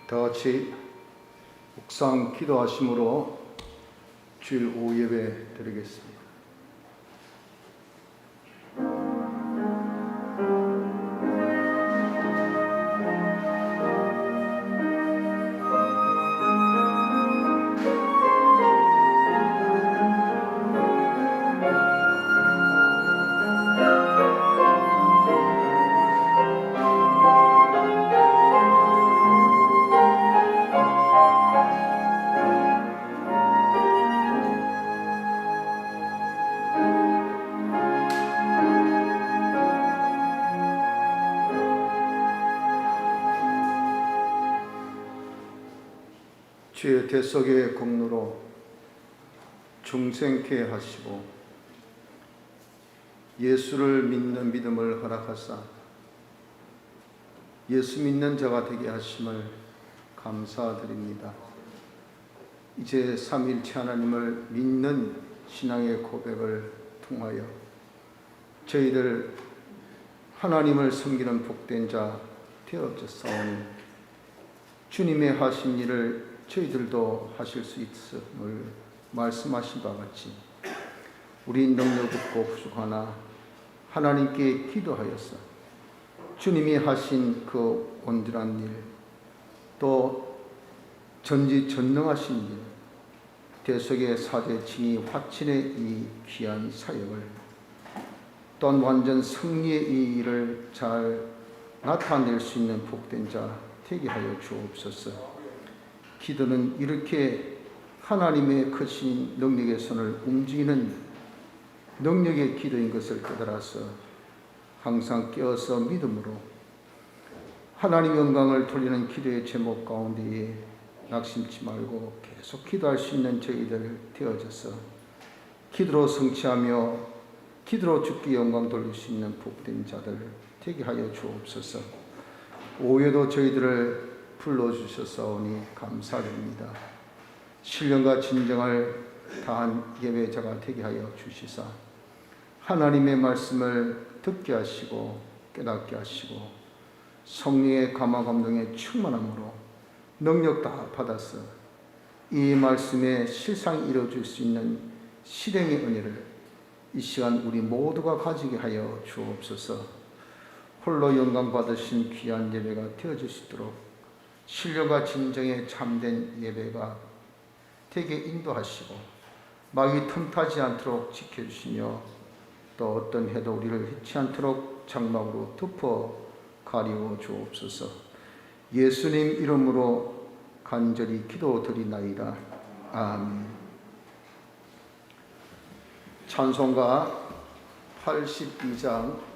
다 같이 묵상 기도하심으로 주일 오후 예배 드리겠습니다. 주의 대속의 공로로 중생케 하시고 예수를 믿는 믿음을 허락하사 예수 믿는 자가 되게 하심을 감사드립니다. 이제 삼위일체 하나님을 믿는 신앙의 고백을 통하여 저희들 하나님을 섬기는 복된 자 되어졌사오니 주님의 하신 일을 저희들도 하실 수 있음을 말씀하신 바와 같이 우리 능력 없고 부족하나 하나님께 기도하여서 주님이 하신 그 온전한 일, 또 전지전능하신 일, 대속의 사제 칭의 화친의 이 귀한 사역을 또한 완전 승리의 이 일을 잘 나타낼 수 있는 복된 자 되게 하여 주옵소서. 기도는 이렇게 하나님의 크신 능력의 손을 움직이는 능력의 기도인 것을 깨달아서 항상 깨어서 믿음으로 하나님의 영광을 돌리는 기도의 제목 가운데에 낙심치 말고 계속 기도할 수 있는 저희들 되어져서 기도로 성취하며 기도로 주께 영광 돌릴 수 있는 복된 자들 되게 하여 주옵소서. 오후에도 저희들을 불러주셨사오니 감사드립니다. 신령과 진정을 다한 예배자가 되게 하여 주시사 하나님의 말씀을 듣게 하시고 깨닫게 하시고 성령의 감화 감동에 충만함으로 능력 다 받아서 이 말씀에 실상이 이루어질 수 있는 실행의 은혜를 이 시간 우리 모두가 가지게 하여 주옵소서. 홀로 영광 받으신 귀한 예배가 되어질 수 있도록 신령과 진정의 참된 예배가 되게 인도하시고 마귀 틈타지 않도록 지켜주시며 또 어떤 해도 우리를 해치 않도록 장막으로 덮어 가리워 주옵소서. 예수님 이름으로 간절히 기도드리나이다. 아멘. 찬송가 82장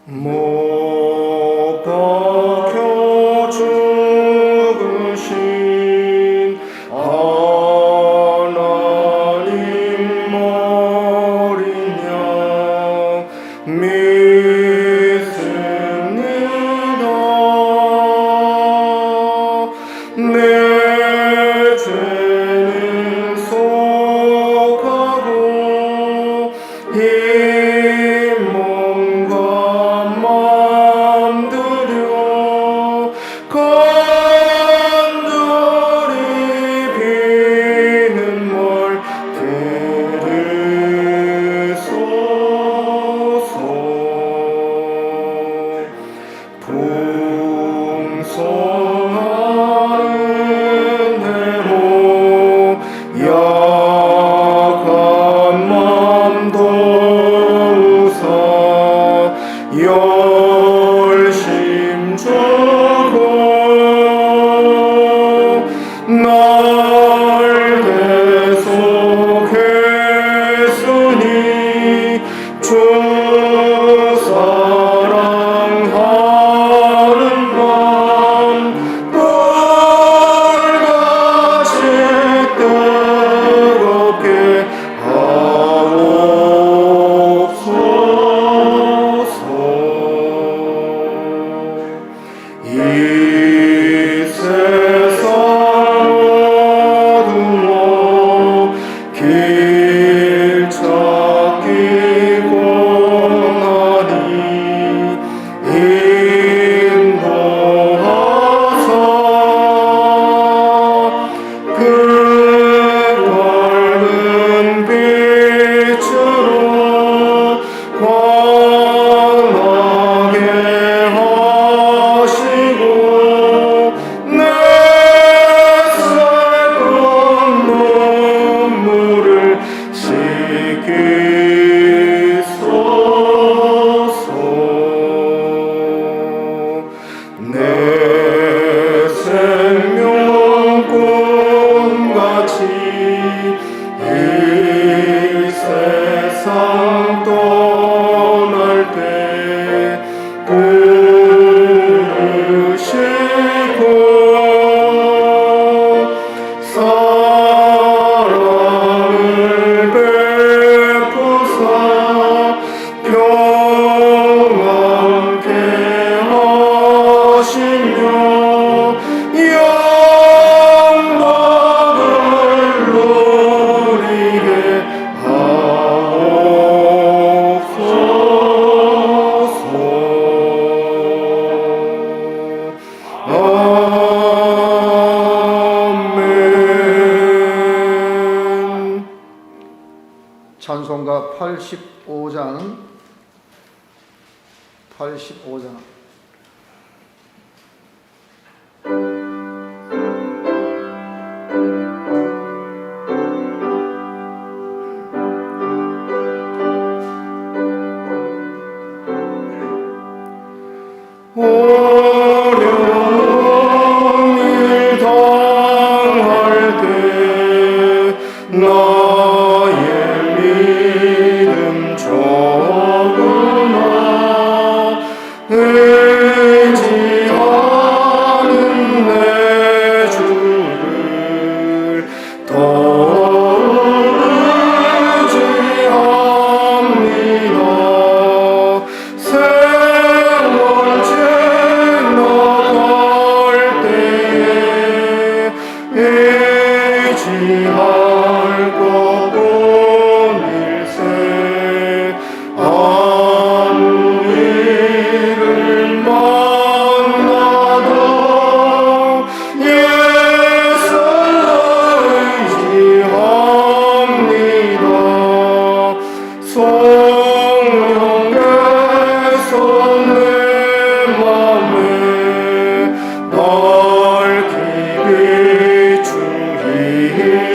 못 박혀 죽으신 하나님 어린 양 믿습니다. 내 죄는 속하고 열심 주고 날 대속했으니 주 사랑하는 맘 불같이 뜨겁게 하옵소서. 떠날 때 부르시고 사랑을 베푸사 평안케 하시며 영광을 누리게 아멘. 찬송가 85장 85장 어려운 일 당할 때 나의 믿음 적으나 의지하는 내 주를 더욱 의지합니다. 세월 지나갈 때에 의지할 것뿐 일세 아무 일을 만나도 예수를 의지합니다. 성령께서 내 맘에 넓게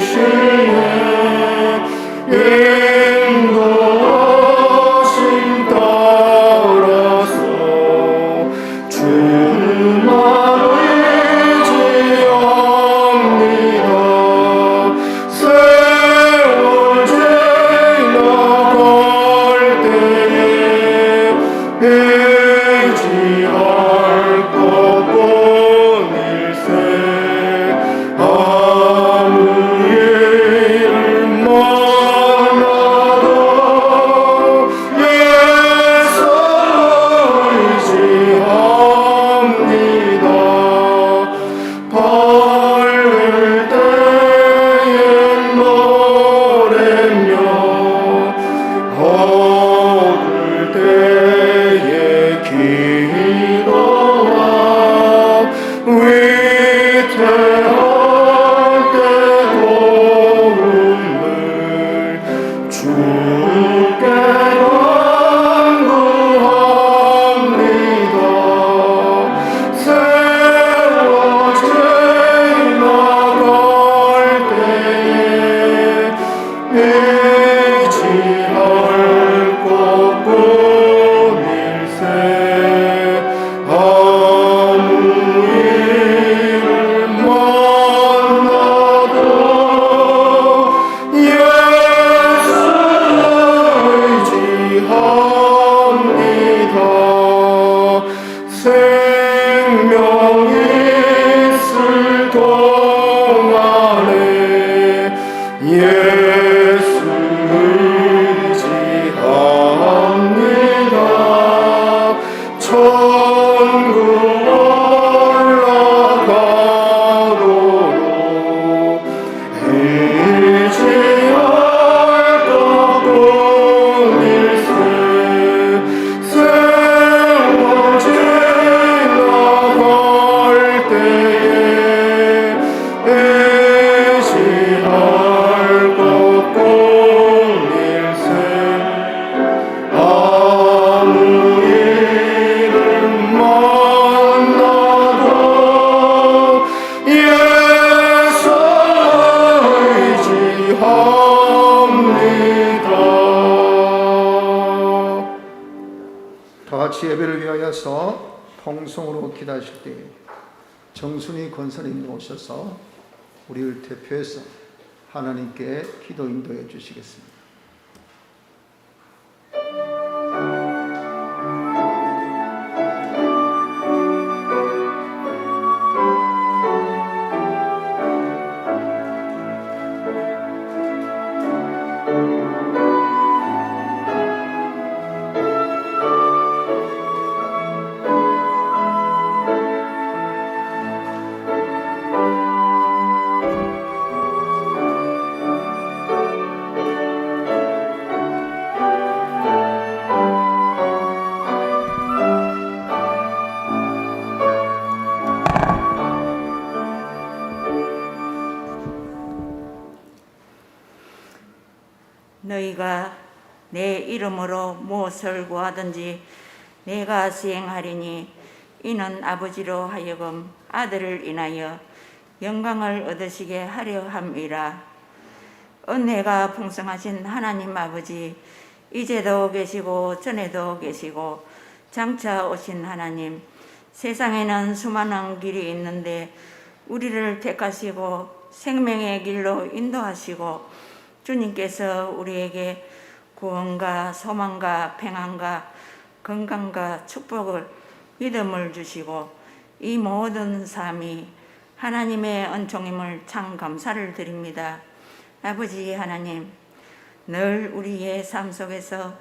비추시네 인도하심 따라서 주만 의지합니다. 세월 지나갈 때에 의지할 것뿐 일세 아무 일을 만나도 예수를 의지합니다. 밝을 때에 노래며 어두울 때에 기도와 위태할 때 도움을 주께 간구합니다. 세월 지나갈 때에 의지할 것뿐 일세 아무 일을 만나도 예수를 의지합니다. 생명이 있을 동안에 예수를 의지합니다. 천국 올라가도록 의지할 것뿐 일세 세월 지나갈 때에 의지할 것뿐 일세 아무 일을 만나도 예수를 의지합니다. 다 같이 예배를 위하여서 통성으로 기도하실 때 정순이 권사님이 오셔서 우리를 대표해서 하나님께 기도 인도해 주시겠습니다. 주의 이름으로 무엇을 구하든지 내가 수행하리니 이는 아버지로 하여금 아들을 인하여 영광을 얻으시게 하려 함이라. 은혜가 풍성하신 하나님 아버지, 이제도 계시고 전에도 계시고 장차 오신 하나님, 세상에는 수많은 길이 있는데 우리를 택하시고 생명의 길로 인도하시고 주님께서 우리에게 구원과 소망과 평안과 건강과 축복을 믿음을 주시고 이 모든 삶이 하나님의 은총임을 참 감사를 드립니다. 아버지 하나님, 늘 우리의 삶 속에서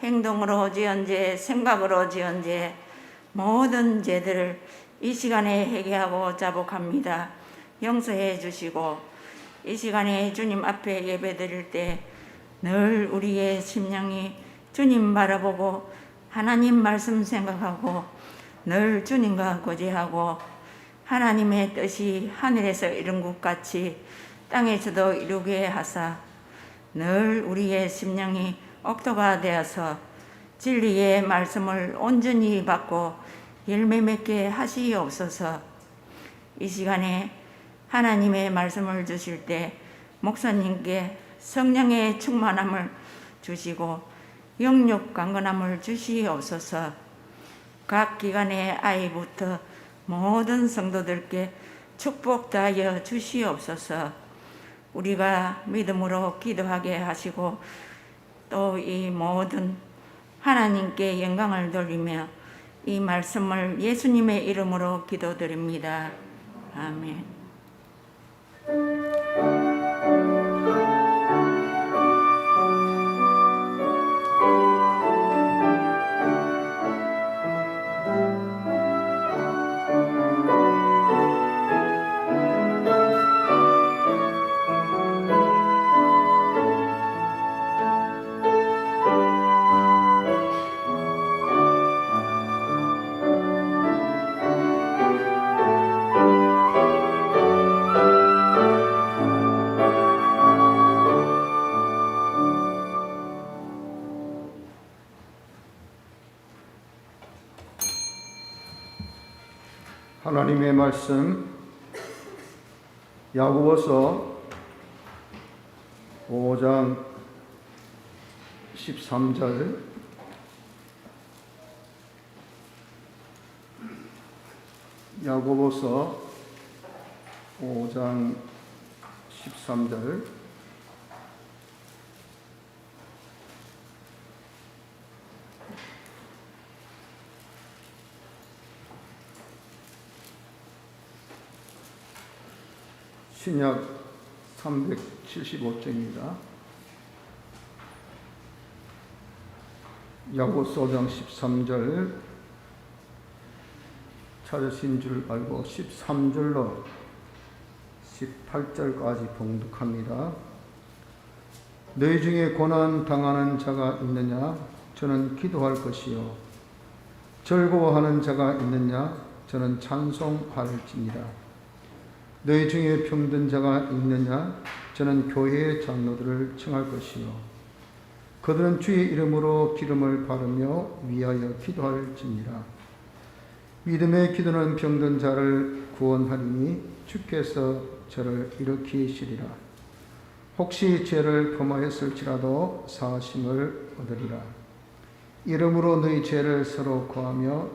행동으로 지은 죄, 생각으로 지은 죄, 모든 죄들을 이 시간에 회개하고 자복합니다. 용서해 주시고 이 시간에 주님 앞에 예배 드릴 때 늘 우리의 심령이 주님 바라보고 하나님 말씀 생각하고 늘 주님과 고지하고 하나님의 뜻이 하늘에서 이룬 것 같이 땅에서도 이루게 하사 늘 우리의 심령이 옥토가 되어서 진리의 말씀을 온전히 받고 열매 맺게 하시옵소서. 이 시간에 하나님의 말씀을 주실 때 목사님께 성령의 충만함을 주시고 영육 강건함을 주시옵소서. 각 기관의 아이부터 모든 성도들께 축복 다하여 주시옵소서. 우리가 믿음으로 기도하게 하시고 또 이 모든 하나님께 영광을 돌리며 이 말씀을 예수님의 이름으로 기도드립니다. 아멘. 하나님의 말씀 야고보서 5장 13절 야고보서 5장 13절 신약 375쪽입니다. 야고보서 5장 13절 찾으신 줄 알고 13절로 18절까지 봉독합니다. 너희 중에 고난 당하는 자가 있느냐? 저는 기도할 것이요. 즐거워하는 자가 있느냐? 저는 찬송할지니라. 너희 중에 병든 자가 있느냐? 저는 교회의 장로들을 청할 것이요. 그들은 주의 이름으로 기름을 바르며 위하여 기도할지니라. 믿음의 기도는 병든 자를 구원하리니 주께서 저를 일으키시리라. 혹시 죄를 범하였을지라도 사하심을 얻으리라. 이름으로 너희 죄를 서로 고하며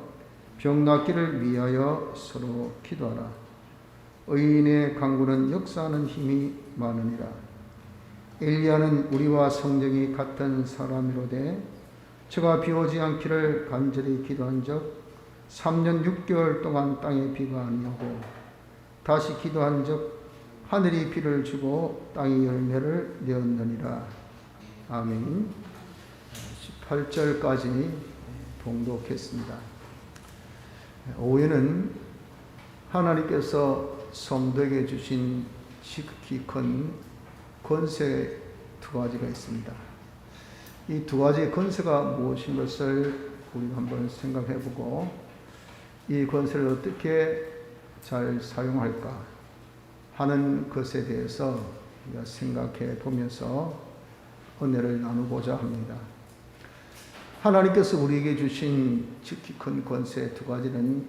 병 낫기를 위하여 서로 기도하라. 의인의 강구는 역사하는 힘이 많으니라. 엘리야는 우리와 성정이 같은 사람이로되 저가 비 오지 않기를 간절히 기도한 적 3년 6개월 동안 땅에 비가 아니하고 다시 기도한 적 하늘이 비를 주고 땅이 열매를 내었느니라. 아멘. 18절까지 봉독했습니다. 오후에는 하나님께서 성도에게 주신 지극히 큰 권세 두 가지가 있습니다. 이 두 가지의 권세가 무엇인 것을 우리가 한번 생각해 보고 이 권세를 어떻게 잘 사용할까 하는 것에 대해서 우리가 생각해 보면서 은혜를 나누고자 합니다. 하나님께서 우리에게 주신 지극히 큰 권세 두 가지는,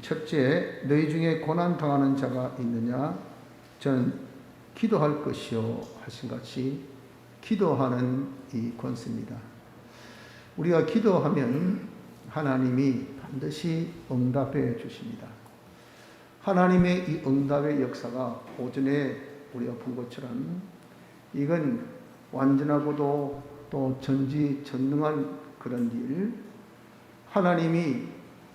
첫째, 너희 중에 고난 당하는 자가 있느냐? 저는 기도할 것이요 하신 같이 기도하는 이 권세입니다. 우리가 기도하면 하나님이 반드시 응답해 주십니다. 하나님의 이 응답의 역사가 오전에 우리가 본 것처럼 이건 완전하고도 또 전지전능한 그런 일, 하나님이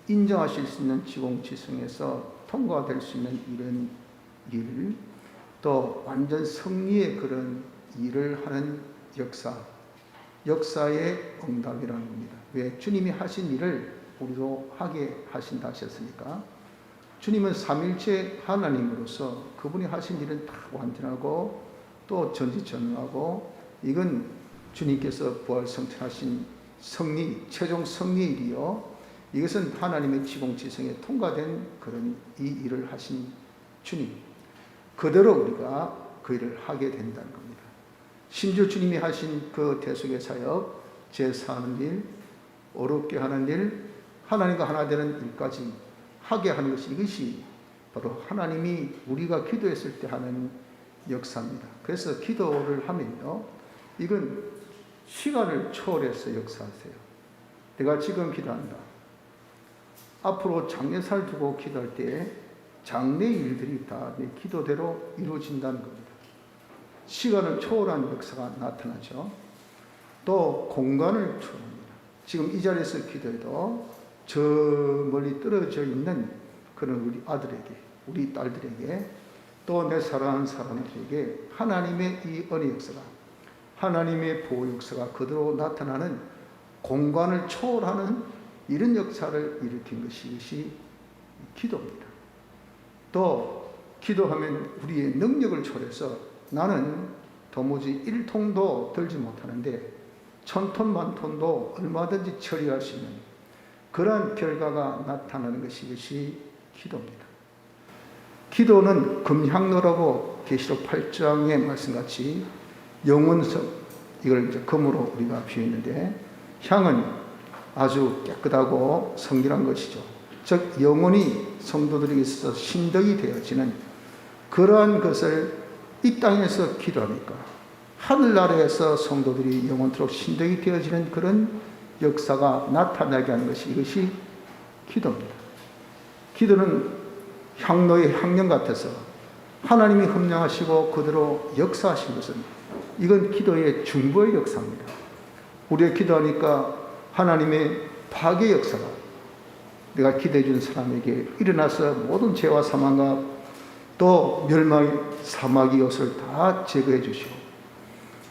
인정하실 수 있는 지공지성에서 통과될 수 있는 이런 일, 또 완전 승리의 그런 일을 하는 역사의 응답이라는 겁니다. 왜? 주님이 하신 일을 우리도 하게 하신다 하셨으니까. 주님은 삼일체 하나님으로서 그분이 하신 일은 다 완전하고 또 전지전능하고, 이건 주님께서 부활성천하신 승리, 최종 승리일이요, 이것은 하나님의 지공지성에 통과된 그런 이 일을 하신 주님, 그대로 우리가 그 일을 하게 된다는 겁니다. 심지어 주님이 하신 그 대속의 사역, 제사하는 일, 어렵게 하는 일, 하나님과 하나 되는 일까지 하게 하는 것이, 이것이 바로 하나님이 우리가 기도했을 때 하는 역사입니다. 그래서 기도를 하면요, 이건 시간을 초월해서 역사하세요. 내가 지금 기도한다. 앞으로 장래살 두고 기도할 때 장래 일들이 다 내 기도대로 이루어진다는 겁니다. 시간을 초월한 역사가 나타나죠. 또 공간을 초월합니다. 지금 이 자리에서 기도해도 저 멀리 떨어져 있는 그런 우리 아들에게, 우리 딸들에게, 또 내 사랑하는 사람들에게 하나님의 이 은혜 역사가, 하나님의 보호 역사가 그대로 나타나는 공간을 초월하는 이런 역사를 일으킨 것이, 이것이 기도입니다. 또 기도하면 우리의 능력을 초월해서 나는 도무지 1톤도 들지 못하는데 1000톤 만톤도 얼마든지 처리할 수 있는 그러한 결과가 나타나는 것이, 이것이 기도입니다. 기도는 금향로라고 계시록 8장의 말씀같이 영원성, 이걸 이제 금으로 우리가 비유했는데, 향은 아주 깨끗하고 성결한 것이죠. 즉 영원히 성도들에게 있어서 신덕이 되어지는 그러한 것을 이 땅에서 기도하니까 하늘나라에서 성도들이 영원토록 신덕이 되어지는 그런 역사가 나타나게 하는 것이, 이것이 기도입니다. 기도는 향로의 향연 같아서 하나님이 흠량하시고 그대로 역사하신 것은, 이건 기도의 중보의 역사입니다. 우리가 기도하니까 하나님의 파괴 역사가 내가 기도해 준 사람에게 일어나서 모든 죄와 사망과 또 멸망의 사마귀 옷을 다 제거해 주시고,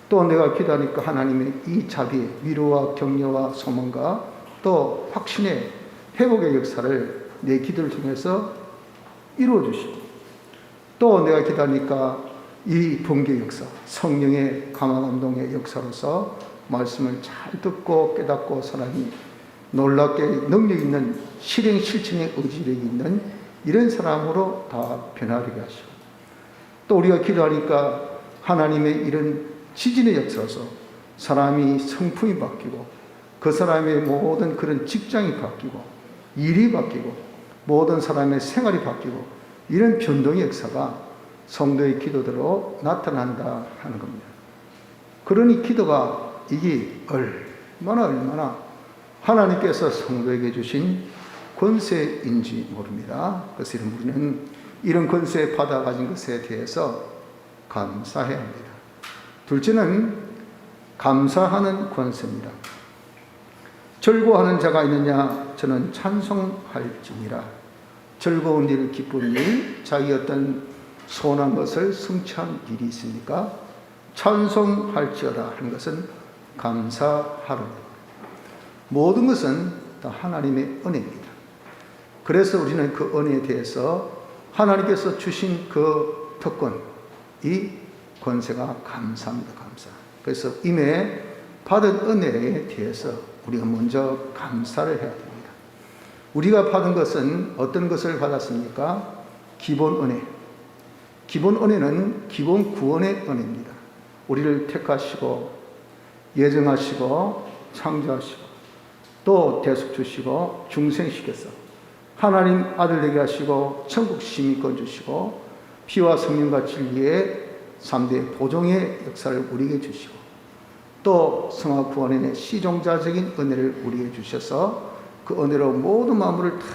또 내가 기도하니까 하나님의 이 자비의 위로와 격려와 소망과 또 확신의 회복의 역사를 내 기도를 통해서 이루어 주시고, 또 내가 기도하니까 이 번개 역사, 성령의 강화 감동의 역사로서 말씀을 잘 듣고 깨닫고 사람이 놀랍게 능력 있는 실행 실천의 의지력이 있는 이런 사람으로 다 변화되게 하시고, 또 우리가 기도하니까 하나님의 이런 지진의 역사로서 사람이 성품이 바뀌고, 그 사람의 모든 그런 직장이 바뀌고, 일이 바뀌고, 모든 사람의 생활이 바뀌고, 이런 변동의 역사가 성도의 기도대로 나타난다 하는 겁니다. 그러니 기도가 이게 얼마나 하나님께서 성도에게 주신 권세인지 모릅니다. 그래서 우리는 이런 권세 받아 가진 것에 대해서 감사해야 합니다. 둘째는 감사하는 권세입니다. 즐거워하는 자가 있느냐? 저는 찬송할지니라. 즐거운 일, 기쁜 일, 자기 어떤 소원한 것을 성취한 일이 있습니까? 찬송할지어다 하는 것은 감사하라. 모든 것은 다 하나님의 은혜입니다. 그래서 우리는 그 은혜에 대해서 하나님께서 주신 그 특권, 이 권세가 감사합니다. 감사. 그래서 임에 받은 은혜에 대해서 우리가 먼저 감사를 해야 됩니다. 우리가 받은 것은 어떤 것을 받았습니까? 기본 은혜. 기본 은혜는 기본 구원의 은혜입니다. 우리를 택하시고 예정하시고 창조하시고 또 대속 주시고 중생시켜서 하나님 아들 되게 하시고 천국 시민권 주시고 피와 성령과 진리의 3대 보종의 역사를 우리에게 주시고 또 성화 구원의 시종자적인 은혜를 우리에게 주셔서 그 은혜로 모든 만물을 다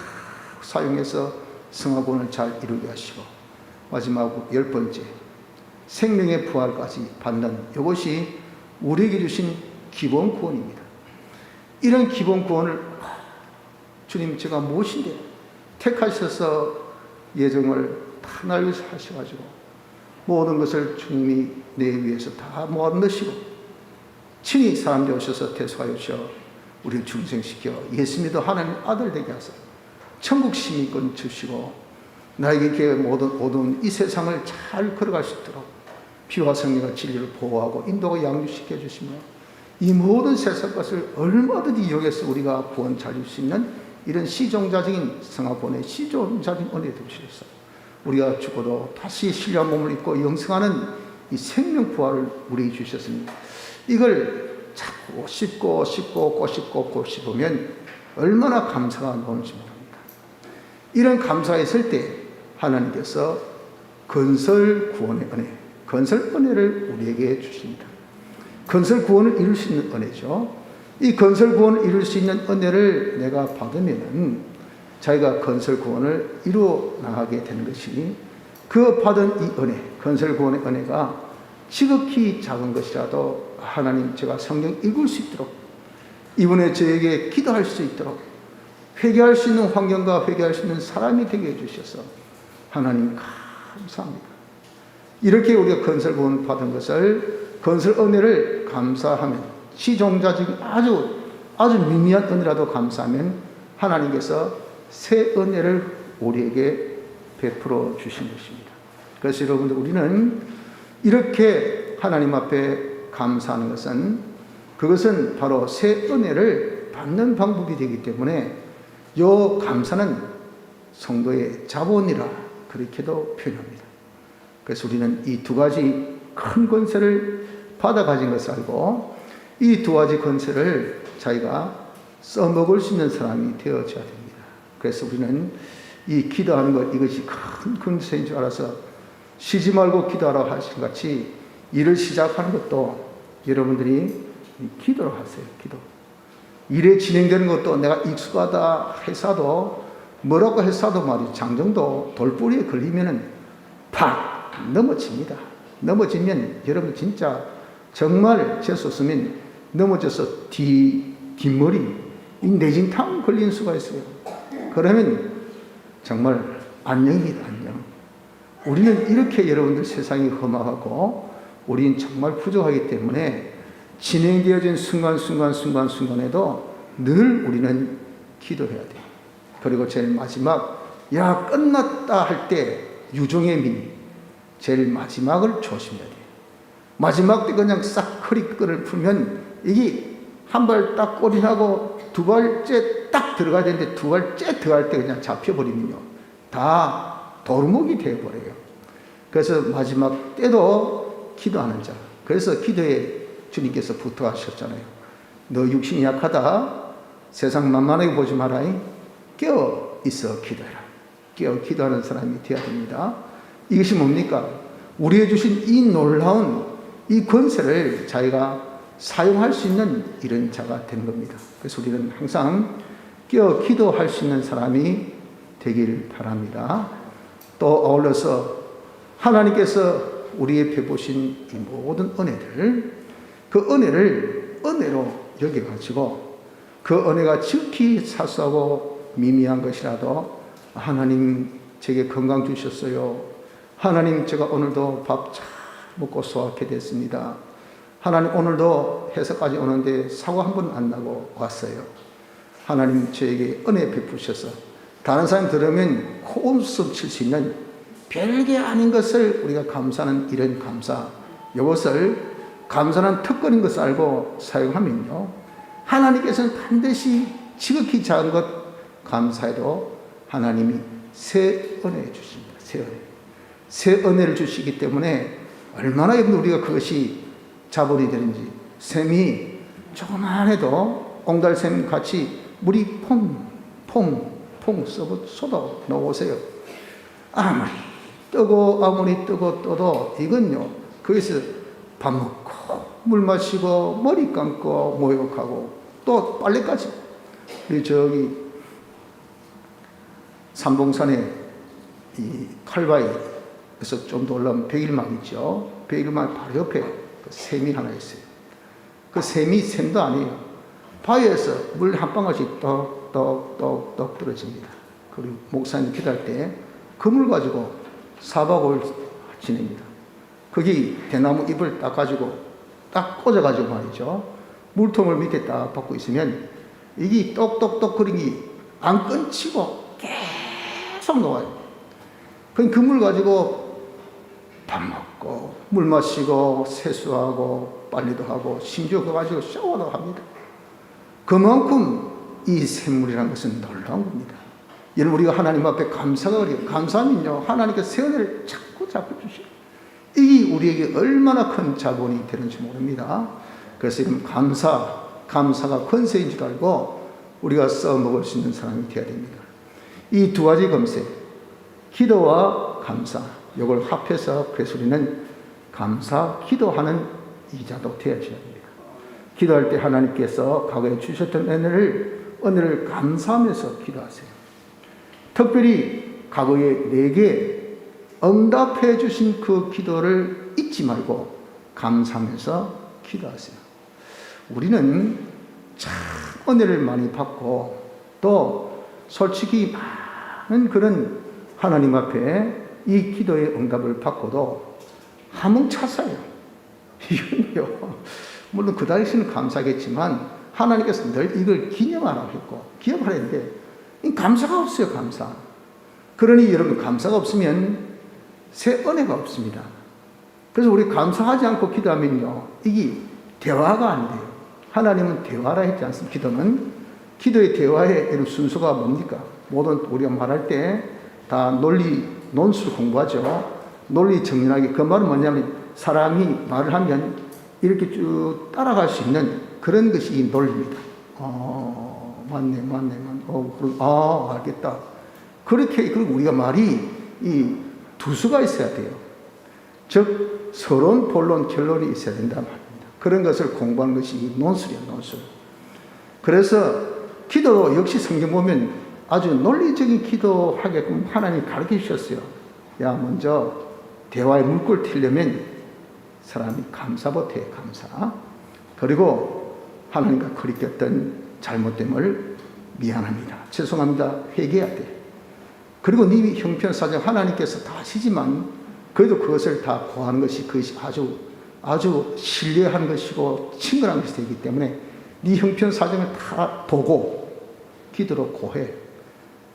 사용해서 성화 구원을 잘 이루게 하시고 마지막 10번째 생명의 부활까지 받는 이것이 우리에게 주신 기본 구원입니다. 이런 기본 구원을 주님 제가 무엇인데 택하셔서 예정을 다 날 위해서 하셔가지고 모든 것을 주님이 내 위해서 다 모아 넣으시고 친히 사람들 오셔서 대속하여 주셔 우리를 중생시켜 예수 믿어 하나님 아들 되게 하사 천국 시민권 주시고 나에게 모든 이 세상을 잘 걸어갈 수 있도록 피와 성령과 진리를 보호하고 인도하고 양육시켜 주시며 이 모든 세상 것을 얼마든지 이용해서 우리가 구원 잘 이룰 수 있는 이런 시종자적인 성화구원의 시종자적인 은혜를 주셔서 우리가 죽어도 다시 신령한 몸을 입고 영생하는 이 생명 부활을 우리에게 주셨습니다. 이걸 자꾸 씹고 씹으면 얼마나 감사가 나오는지 모릅니다. 이런 감사가 있을 때 하나님께서 건설 구원의 은혜, 건설 은혜를 우리에게 주십니다. 건설 구원을 이룰 수 있는 은혜죠. 이 건설 구원을 이룰 수 있는 은혜를 내가 받으면은 자기가 건설 구원을 이루어 나가게 되는 것이 그 받은 이 은혜, 건설 구원의 은혜가 지극히 작은 것이라도 하나님 제가 성경 읽을 수 있도록 이번에 저에게 기도할 수 있도록 회개할 수 있는 환경과 회개할 수 있는 사람이 되게 해주셔서 하나님 감사합니다. 이렇게 우리가 건설 구원을 받은 것을 건설 은혜를 감사하면 시종자적인 아주 미미한 은혜라도 감사하면 하나님께서 새 은혜를 우리에게 베풀어 주신 것입니다. 그래서 여러분들 우리는 이렇게 하나님 앞에 감사하는 것은 그것은 바로 새 은혜를 받는 방법이 되기 때문에 이 감사는 성도의 자본이라 그렇게도 표현합니다. 그래서 우리는 이 두 가지 큰 권세를 받아 가진 것을 알고 이 두 가지 권세를 자기가 써먹을 수 있는 사람이 되어져야 됩니다. 그래서 우리는 이 기도하는 것 이것이 큰 권세인 줄 알아서 쉬지 말고 기도하라 하신 같이 일을 시작하는 것도 여러분들이 기도를 하세요. 기도. 일에 진행되는 것도 내가 익숙하다 해서도 뭐라고 해서도 말이죠. 장정도 돌뿌리에 걸리면은 팍 넘어집니다. 넘어지면 여러분 진짜 정말 재수없으면 넘어져서 뒷머리 내진탕 걸리는 수가 있어요. 그러면 정말 안녕입니다. 안녕. 우리는 이렇게 여러분들 세상이 험악하고 우리는 정말 부족하기 때문에 진행되어진 순간에도 늘 우리는 기도해야 돼요. 그리고 제일 마지막 야 끝났다 할 때 유종의 민 제일 마지막을 조심해야 돼요. 마지막 때 그냥 싹 끈을 풀면 이게 한 발 딱 꼬리나고 두 발째 딱 들어가야 되는데 두 발째 들어갈 때 그냥 잡혀버리면요 다 도루묵이 되어버려요. 그래서 마지막 때도 기도하는 자. 그래서 기도에 주님께서 부탁하셨잖아요. 너 육신이 약하다. 세상 만만하게 보지 마라. 깨어 있어 기도해라. 깨어 기도하는 사람이 되어야 됩니다. 이것이 뭡니까? 우리에게 주신 이 놀라운 이 권세를 자기가 사용할 수 있는 이런 자가 되는 겁니다. 그래서 우리는 항상 깨어 기도할 수 있는 사람이 되길 바랍니다. 또 어울러서 하나님께서 우리의 베푸신 이 모든 은혜들, 그 은혜를 은혜로 여겨가지고 그 은혜가 지극히 사소하고 미미한 것이라도 하나님 제게 건강 주셨어요. 하나님 제가 오늘도 밥 잘 먹고 소화하게 됐습니다. 하나님 오늘도 회사까지 오는데 사고 한 번 안 나고 왔어요. 하나님 저에게 은혜 베푸셔서 다른 사람 들으면 코웃음 칠 수 있는 별게 아닌 것을 우리가 감사하는 이런 감사, 이것을 감사는 특권인 것을 알고 사용하면요 하나님께서는 반드시 지극히 작은 것 감사해도 하나님이 새 은혜 주십니다. 새 은혜를 주시기 때문에 얼마나 우리가 그것이 자본이 되는지 샘이 조그만 해도 옹달샘 같이 물이 퐁퐁 쏟아 놓으세요. 아무리 뜨고 떠도 이건요, 거기서 밥 먹고 물 마시고 머리 감고 목욕하고 또 빨래까지. 우리 저기 삼봉산에 이 칼바위에서 좀 더 올라오면 백일막 있죠. 백일막 바로 옆에 그 샘이 하나 있어요. 그 샘이 샘도 아니에요. 바위에서 물 한 방울씩 떡 떨어집니다. 그리고 목사님 기도할 때 그 물 가지고 4박 5일 지냅니다. 거기 대나무 잎을 딱 가지고 딱 꽂아가지고 말이죠. 물통을 밑에 딱 받고 있으면 이게 똑똑똑 거리기 안 끊치고 계속 녹아요. 그 물 가지고 밥 먹고 물 마시고 세수하고 빨래도 하고 심지어 그거 가지고 샤워도 합니다. 그만큼 이 샘물이라는 것은 놀라운 겁니다. 여러분, 우리가 하나님 앞에 감사가 어려워요. 감사하면요, 하나님께 새 은혜를 자꾸 주시고, 이게 우리에게 얼마나 큰 자본이 되는지 모릅니다. 그래서 지금 감사가 권세인 줄 알고 우리가 써먹을 수 있는 사람이 되어야 됩니다. 이 두 가지 검색, 기도와 감사, 이걸 합해서 그래서 우리는 감사, 기도하는 이자도 되어줘야 됩니다. 기도할 때 하나님께서 과거에 주셨던 은혜를 감사하면서 기도하세요. 특별히 과거에 내게 응답해 주신 그 기도를 잊지 말고 감사하면서 기도하세요. 우리는 참 은혜를 많이 받고 또 솔직히 많은 그런 하나님 앞에 이 기도의 응답을 받고도 함흥차사예요. 이건요, 물론 그 당시에는 감사하겠지만 하나님께서 늘 이걸 기념하라고 했고 기억하라 했는데 감사가 없어요. 감사. 그러니 여러분, 감사가 없으면 새 은혜가 없습니다. 그래서 우리 감사하지 않고 기도하면요, 이게 대화가 안 돼요. 하나님은 대화라 했지 않습니까? 기도는. 기도의 대화의 순서가 뭡니까? 모든 우리가 말할 때 다 논리, 논술 공부하죠. 논리 정연하게. 그 말은 뭐냐면 사람이 말을 하면 이렇게 쭉 따라갈 수 있는 그런 것이 이 논리입니다. 맞네. 알겠다. 그렇게, 그리고 우리가 말이 이 두 수가 있어야 돼요. 즉, 서론, 본론, 결론이 있어야 된단 말입니다. 그런 것을 공부하는 것이 논술이에요, 논술. 그래서 기도도 역시 성경 보면 아주 논리적인 기도하게끔 하나님이 가르쳐 주셨어요. 야, 먼저 대화의 물꼬를 틀려면 사람이 감사부터 해, 감사. 그리고 하나님과 거리꼈던 잘못됨을 미안합니다, 죄송합니다, 회개해야 돼. 그리고 네 형편사정 하나님께서 다 아시지만 그래도 그것을 다 고하는 것이 그것이 아주 신뢰한 것이고 친근한 것이 되기 때문에 네 형편사정을 다 보고 기도로 고해.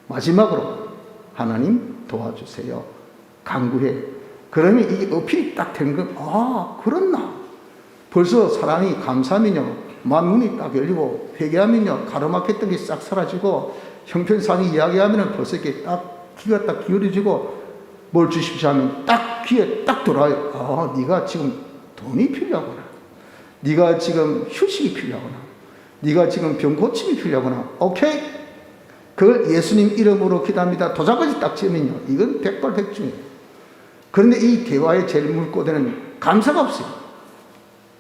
마지막으로 하나님 도와주세요, 간구해. 그러면 이게 어필이 딱 되는 건, 그렇나. 벌써 사람이 감사하면요, 만문이 딱 열리고, 회개하면요, 가로막혔던 게 싹 사라지고, 형편상이 이야기하면 벌써 이렇게 딱 귀가 딱 기울여지고, 뭘 주십시오 하면 딱 귀에 딱 돌아요. 네가 지금 돈이 필요하구나. 네가 지금 휴식이 필요하구나. 네가 지금 병 고침이 필요하구나. 오케이? 그걸 예수님 이름으로 기도합니다. 도장까지 딱 지으면요, 이건 백발백중이에요. 그런데 이 대화의 제일 물꼬대는 감사가 없어요.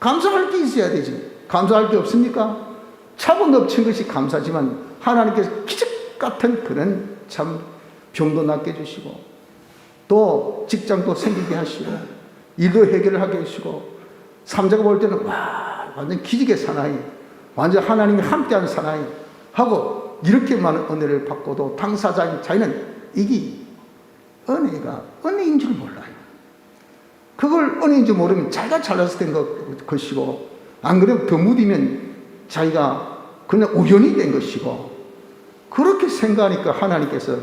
감사할 게 있어야 되지. 감사할 게 없습니까? 차고 넘친 것이 감사지만 하나님께서 기적 같은 그런 참 병도 낫게 해주시고 또 직장도 생기게 하시고 일도 해결을 하게 해주시고 삼자가 볼 때는 완전 기적의 사나이, 완전 하나님이 함께하는 사나이 하고 이렇게 많은 은혜를 받고도 당사자인 자기는 이게 은혜가 은혜인 줄 몰라요. 그걸 은혜인 줄 모르면 자기가 잘나서 된 것이고, 안 그러면 더 무디면 자기가 그냥 우연히 된 것이고, 그렇게 생각하니까 하나님께서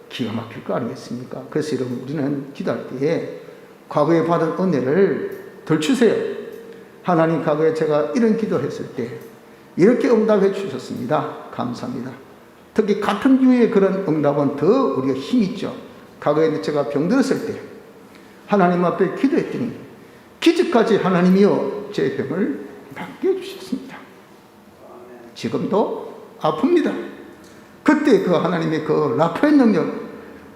기가 막힐 거 아니겠습니까? 그래서 여러분, 우리는 기도할 때에 과거에 받은 은혜를 덜 주세요. 하나님, 과거에 제가 이런 기도했을 때 이렇게 응답해 주셨습니다. 감사합니다. 특히 같은 류의 그런 응답은 더 우리가 힘이 있죠. 과거에 제가 병들었을 때 하나님 앞에 기도했더니 기적까지 하나님이여 제 병을 낫게 해주셨습니다. 지금도 아픕니다. 그때 그 하나님의 그 라파의 능력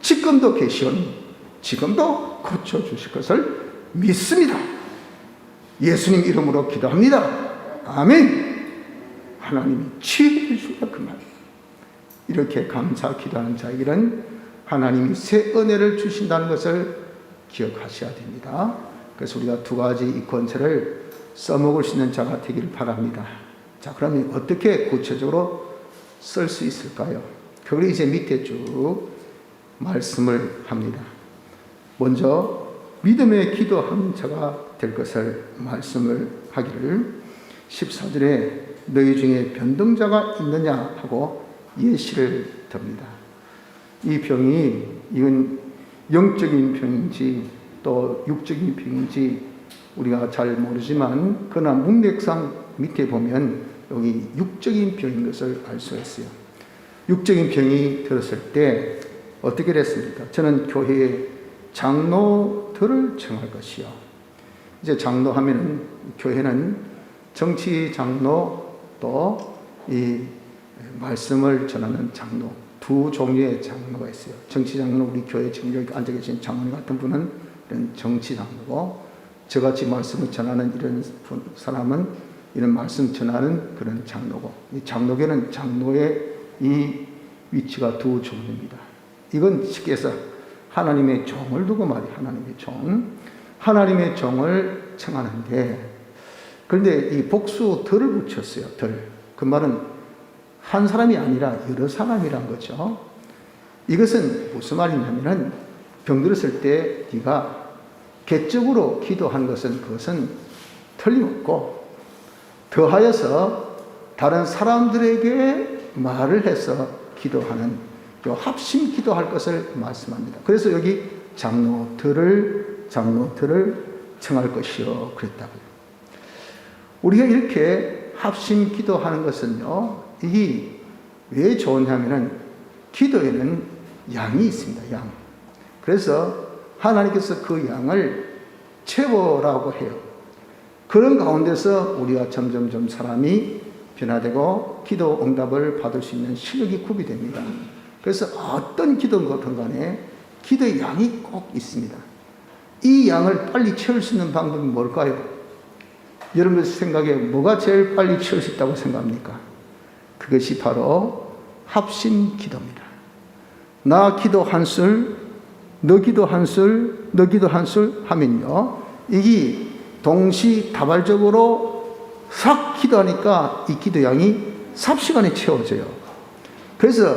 지금도 계시오니 지금도 고쳐주실 것을 믿습니다. 예수님 이름으로 기도합니다. 아멘. 하나님이 치유해 주시라 그 말. 이렇게 감사 기도하는 자에게는 하나님이 새 은혜를 주신다는 것을 기억하셔야 됩니다. 그래서 우리가 두 가지 이 권세를 써먹을 수 있는 자가 되기를 바랍니다. 자, 그러면 어떻게 구체적으로 쓸 수 있을까요? 그걸 이제 밑에 쭉 말씀을 합니다. 먼저 믿음의 기도하는 자가 될 것을 말씀을 하기를 14절에 너희 중에 변등자가 있느냐 하고 예시를 듭니다. 이 병이 이건 영적인 병인지 또 육적인 병인지 우리가 잘 모르지만 그러나 문맥상 밑에 보면 여기 육적인 병인 것을 알 수가 있어요. 육적인 병이 들었을 때 어떻게 됐습니까? 저는 교회의 장로들을 청할 것이요. 이제 장로 하면은 교회는 정치 장로 또 이 말씀을 전하는 장로 두 종류의 장로가 있어요. 정치 장로 우리 교회 지금 여기 앉아 계신 장로님 같은 분은 이런 정치 장로고 저같이 말씀을 전하는 이런 사람은 이런 말씀 전하는 그런 장로고 이 장로교는 장로의 이 위치가 두 종류입니다. 이건 쉽게 해서 하나님의 종을 두고 말이에요. 하나님의 종을 청하는데 그런데 이 복수 덜을 붙였어요. 덜. 그 말은 한 사람이 아니라 여러 사람이란 거죠. 이것은 무슨 말이냐면은 병들었을 때 네가 개적으로 기도한 것은 그것은 틀림없고 더하여서 다른 사람들에게 말을 해서 기도하는 요 합심 기도할 것을 말씀합니다. 그래서 여기 장로들을 청할 것이요 그랬다고요. 우리가 이렇게 합심 기도하는 것은요, 이게 왜 좋냐면은 기도에는 양이 있습니다. 양. 그래서 하나님께서 그 양을 채워라고 해요. 그런 가운데서 우리가 점점점 사람이 변화되고 기도 응답을 받을 수 있는 실력이 구비됩니다. 그래서 어떤 기도든 간에 기도의 양이 꼭 있습니다. 이 양을 빨리 채울 수 있는 방법이 뭘까요? 여러분들 생각에 뭐가 제일 빨리 채울 수 있다고 생각합니까? 그것이 바로 합심 기도입니다. 나 기도 한술, 너 기도 한술, 너 기도 한술 하면요. 이게 동시다발적으로 싹 기도하니까 이 기도 양이 삽시간에 채워져요. 그래서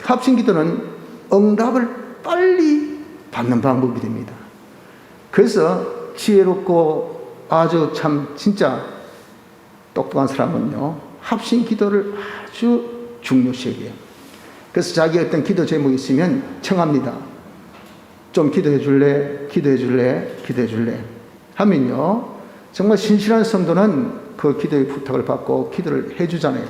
합심 기도는 응답을 빨리 받는 방법이 됩니다. 그래서 지혜롭고 아주 참 진짜 똑똑한 사람은요 합심 기도를 아주 중요시 여겨요. 그래서 자기 어떤 기도 제목이 있으면 청합니다. 좀 기도해 줄래? 기도해 줄래? 기도해 줄래? 하면요 정말 신실한 성도는 그 기도의 부탁을 받고 기도를 해주잖아요.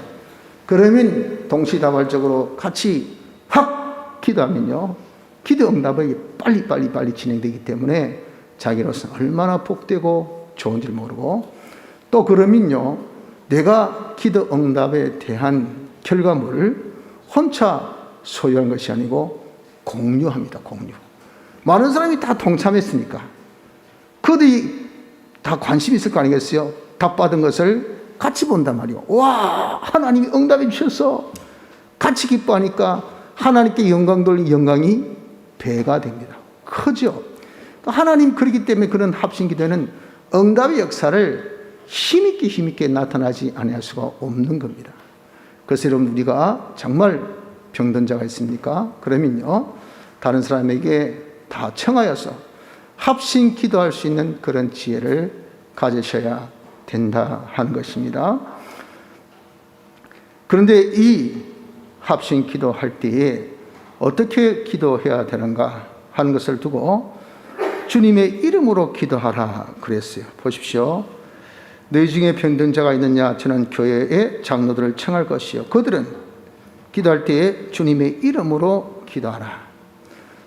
그러면 동시다발적으로 같이 확 기도하면요 기도 응답이 빨리 진행되기 때문에 자기로서는 얼마나 복되고 좋은지를 모르고 또 그러면요 내가 기도 응답에 대한 결과물을 혼자 소유한 것이 아니고 공유합니다. 공유. 많은 사람이 다 동참했으니까 그들이 다 관심이 있을 거 아니겠어요? 답 받은 것을 같이 본단 말이에요. 와 하나님이 응답해 주셔서 같이 기뻐하니까 하나님께 영광 돌린 영광이 배가 됩니다. 크죠? 하나님 그렇기 때문에 그런 합심기도는 응답의 역사를 힘있게 나타나지 않을 수가 없는 겁니다. 그래서 여러분 우리가 정말 병든 자가 있습니까? 그러면요 다른 사람에게 다 청하여서 합심 기도할 수 있는 그런 지혜를 가지셔야 된다 하는 것입니다. 그런데 이 합심 기도할 때에 어떻게 기도해야 되는가 하는 것을 두고 주님의 이름으로 기도하라 그랬어요. 보십시오. 너희 중에 병든 자가 있느냐? 저는 교회의 장로들을 청할 것이요. 그들은 기도할 때에 주님의 이름으로 기도하라.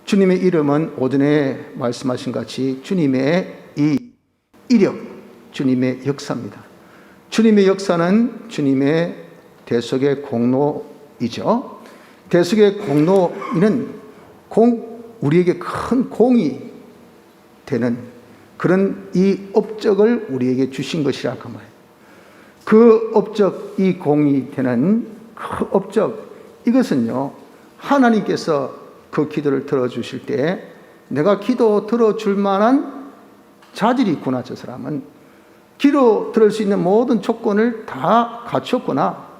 주님의 이름은 오전에 말씀하신 같이 주님의 이 이력, 주님의 역사입니다. 주님의 역사는 주님의 대속의 공로이죠. 대속의 공로이는 우리에게 큰 공이 되는 그런 이 업적을 우리에게 주신 것이라 그 말이에요. 그 업적, 이 공이 되는 그 업적, 이것은요, 하나님께서 그 기도를 들어주실 때 내가 기도 들어줄 만한 자질이 있구나. 저 사람은 기도 들을 수 있는 모든 조건을 다 갖췄구나.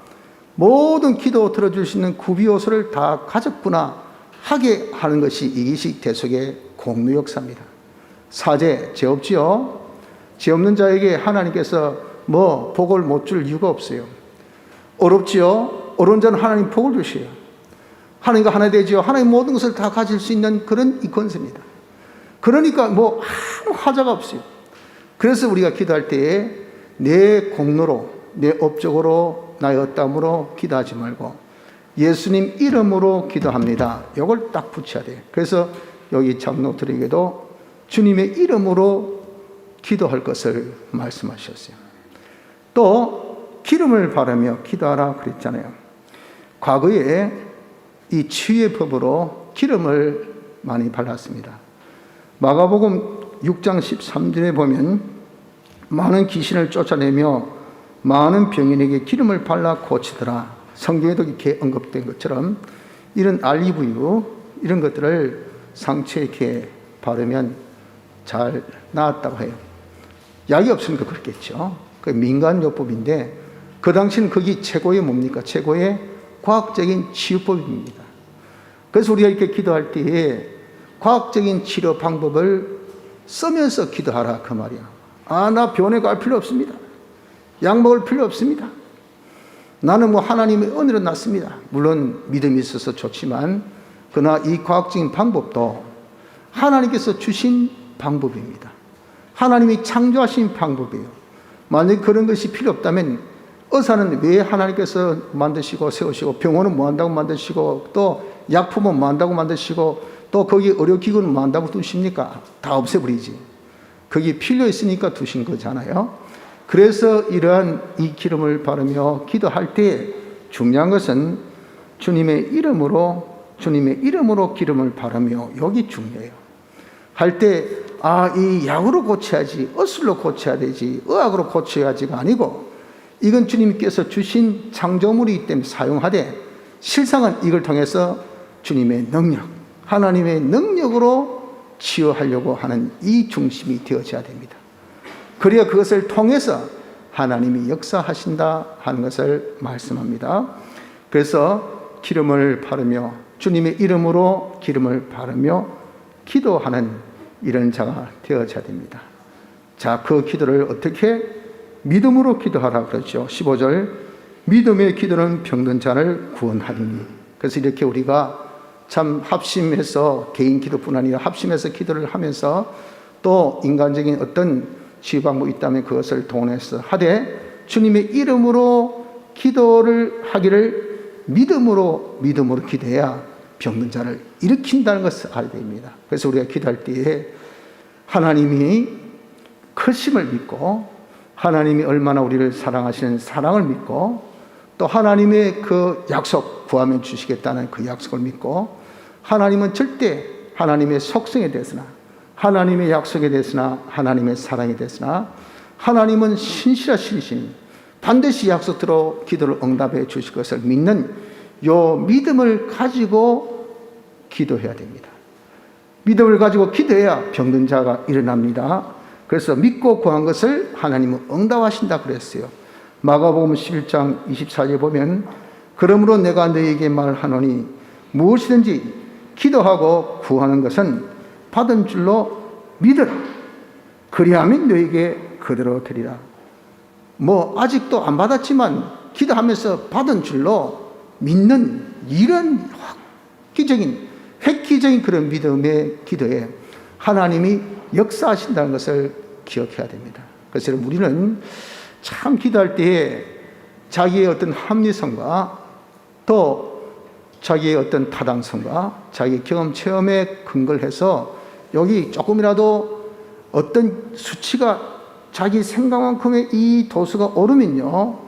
모든 기도 들어줄 수 있는 구비요소를 다 가졌구나 하게 하는 것이 이것이 대속의 공로 역사입니다. 사죄, 죄 없지요. 죄 없는 자에게 하나님께서 복을 못 줄 이유가 없어요. 어렵지요. 어려운 자는 하나님 복을 주셔요. 하나님과 하나 되지요. 하나님 모든 것을 다 가질 수 있는 그런 이 권세입니다. 그러니까 아무 하자가 없어요. 그래서 우리가 기도할 때에 내 공로로, 내 업적으로, 나의 어땀으로 기도하지 말고 예수님 이름으로 기도합니다. 이걸 딱 붙여야 돼요. 그래서 여기 장로들에게도 주님의 이름으로 기도할 것을 말씀하셨어요. 또 기름을 바르며 기도하라 그랬잖아요. 과거에 이 치유의 법으로 기름을 많이 발랐습니다. 마가복음 6장 13절에 보면 많은 귀신을 쫓아내며 많은 병인에게 기름을 발라 고치더라. 성경에도 이렇게 언급된 것처럼 이런 알리브유 이런 것들을 상처에 이렇게 바르면 잘 나았다고 해요. 약이 없으니까 그렇겠죠. 그 민간요법인데 그 당시는 그게 최고의 뭡니까? 최고의 과학적인 치유법입니다. 그래서 우리가 이렇게 기도할 때에 과학적인 치료 방법을 쓰면서 기도하라 그 말이야. 나 병원에 갈 필요 없습니다. 약 먹을 필요 없습니다. 나는 하나님의 은혜로 났습니다. 물론 믿음이 있어서 좋지만 그러나 이 과학적인 방법도 하나님께서 주신 방법입니다. 하나님이 창조하신 방법이에요. 만약에 그런 것이 필요 없다면 의사는 왜 하나님께서 만드시고 세우시고 병원은 뭐 한다고 만드시고 또 약품은 뭐 한다고 만드시고 또 거기 의료기구는 뭐 한다고 두십니까? 다 없애버리지. 그게 필요 있으니까 두신 거잖아요. 그래서 이러한 이 기름을 바르며 기도할 때 중요한 것은 주님의 이름으로 기름을 바르며 여기 중요해요. 할 때 이 약으로 고쳐야지, 어술로 고쳐야 되지, 의학으로 고쳐야지가 아니고 이건 주님께서 주신 창조물이기 때문에 사용하되 실상은 이걸 통해서 주님의 능력, 하나님의 능력으로 치유하려고 하는 이 중심이 되어져야 됩니다. 그래야 그것을 통해서 하나님이 역사하신다 하는 것을 말씀합니다. 그래서 기름을 바르며 주님의 이름으로 기름을 바르며 기도하는 이런 자가 되어져야 됩니다. 자, 그 기도를 어떻게? 믿음으로 기도하라 그러죠. 15절 믿음의 기도는 병든 자를 구원하리니. 그래서 이렇게 우리가 참 합심해서 개인 기도뿐 아니라 합심해서 기도를 하면서 또 인간적인 어떤 치유 방법이 있다면 그것을 동원해서 하되 주님의 이름으로 기도를 하기를 믿음으로 기도해야 병든 자를 일으킨다는 것을 알아야 됩니다. 그래서 우리가 기도할 때에 하나님이 크심을 믿고 하나님이 얼마나 우리를 사랑하시는 사랑을 믿고 또 하나님의 그 약속 구하면 주시겠다는 그 약속을 믿고 하나님은 절대 하나님의 속성에 대해서나 하나님의 약속에 대해서나 하나님의 사랑에 대해서나 하나님은 신실하신 반드시 약속대로 기도를 응답해 주실 것을 믿는 요 믿음을 가지고 기도해야 됩니다. 믿음을 가지고 기도해야 병든 자가 일어납니다. 그래서 믿고 구한 것을 하나님은 응답하신다 그랬어요. 마가복음 11장 24절에 보면 그러므로 내가 너희에게 말하노니 무엇이든지 기도하고 구하는 것은 받은 줄로 믿으라. 그리하면 너희에게 그대로 되리라. 아직도 안 받았지만 기도하면서 받은 줄로 믿는 이런 획기적인 그런 믿음의 기도에 하나님이 역사하신다는 것을 기억해야 됩니다. 그래서 우리는 참 기도할 때에 자기의 어떤 합리성과 또 자기의 어떤 타당성과 자기 경험 체험에 근거를 해서 여기 조금이라도 어떤 수치가 자기 생각만큼의 이 도수가 오르면요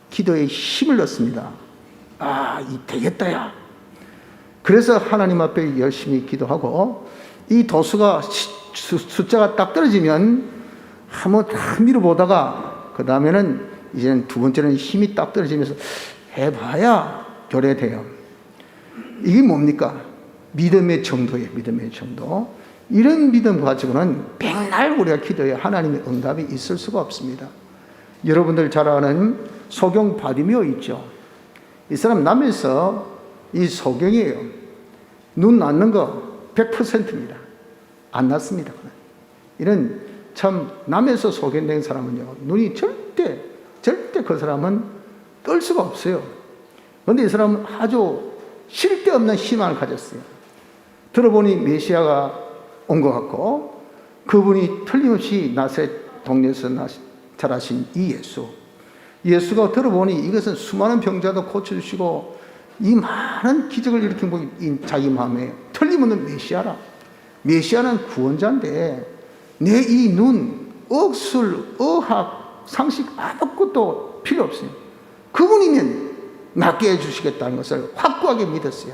기도에 힘을 얻습니다. 아, 이 되겠다 야. 그래서 하나님 앞에 열심히 기도하고 이 도수가 숫자가 딱 떨어지면 한번 딱 밀어보다가 그 다음에는 이제는 두 번째는 힘이 딱 떨어지면서 해봐야 교래돼요. 이게 뭡니까? 믿음의 정도예요. 믿음의 정도. 이런 믿음 가지고는 백날 우리가 기도해 하나님의 응답이 있을 수가 없습니다. 여러분들 잘 아는 소경 바디메오 있죠. 이 사람 남에서 이 소경이에요. 눈 낳는 거 100%입니다. 안 낳습니다. 이런 참 남에서 소견된 사람은요, 눈이 절대 그 사람은 뜰 수가 없어요. 그런데 이 사람은 아주 쓸데없는 희망을 가졌어요. 들어보니 메시아가 온 것 같고 그분이 틀림없이 나사렛 동네에서 자라신 이 예수가 들어보니 이것은 수많은 병자도 고쳐주시고 이 많은 기적을 일으킨 분이 자기 마음에 틀림없는 메시아라. 메시아는 구원자인데 내 이 눈, 억술, 의학, 상식 아무것도 필요 없어요. 그분이면 낫게 해주시겠다는 것을 확고하게 믿었어요.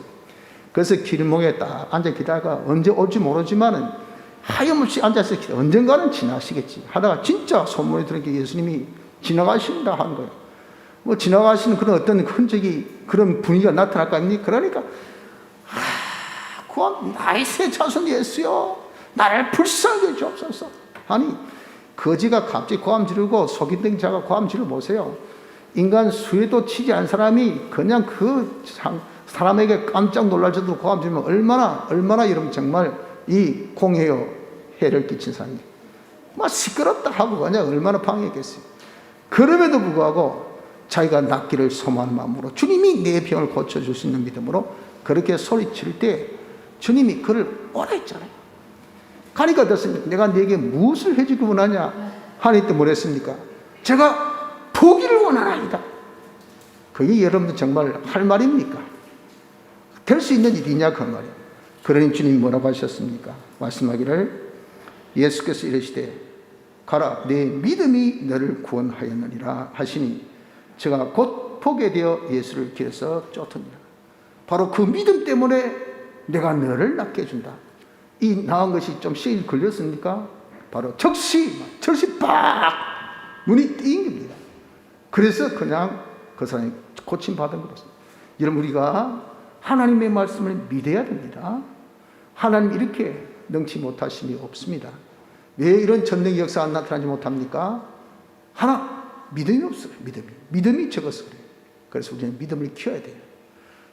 그래서 길목에 딱 앉아 기다가 언제 올지 모르지만은 하염없이 앉아서 기다. 언젠가는 지나시겠지 하다가 진짜 소문이 들은 게 예수님이 지나가신다 하는 거예요. 뭐 지나가시는 그런 어떤 흔적이 그런 분위기가 나타날 거 아닙니까? 그러니까 구원 나의 새 자손 예수여 나를 불쌍히 주옵소서. 아니 거지가 갑자기 고함 지르고 속인된 자가 고함 지르 보세요. 인간 수에도 치지 않은 사람이 그냥 그 사람에게 깜짝 놀랄 정도로 고함 지르면 얼마나 여러분 정말 이 공해요 해를 끼친 사람이 막 시끄럽다 하고 그냥 얼마나 방해했겠어요. 그럼에도 불구하고 자기가 낫기를 소망하는 마음으로 주님이 내 병을 고쳐줄 수 있는 믿음으로 그렇게 소리칠 때 주님이 그를 오라 했잖아요. 가니까 어떻습니까? 내가 네게 무엇을 해주기 원하냐? 하나님 때 뭐랬습니까? 제가 보기를 원하나이다. 그게 여러분들 정말 할 말입니까? 될 수 있는 일이냐 그 말이에요. 그러니 주님이 뭐라고 하셨습니까? 말씀하기를 예수께서 이르시되 가라 내 믿음이 너를 구원하였느니라 하시니 제가 곧 보게 되어 예수를 길에서 쫓으니라. 바로 그 믿음 때문에 내가 너를 낫게 해준다. 이 나은 것이 좀 시일 걸렸습니까? 바로 즉시 빡 눈이 띄인 겁니다. 그래서 그냥 그 사람이 고침받은 것입니다. 여러분 우리가 하나님의 말씀을 믿어야 됩니다. 하나님 이렇게 능치 못하심이 없습니다. 왜 이런 전능의 역사가 나타나지 못합니까? 하나 믿음이 없어요. 믿음이 적어서 그래요. 그래서 우리는 믿음을 키워야 돼요.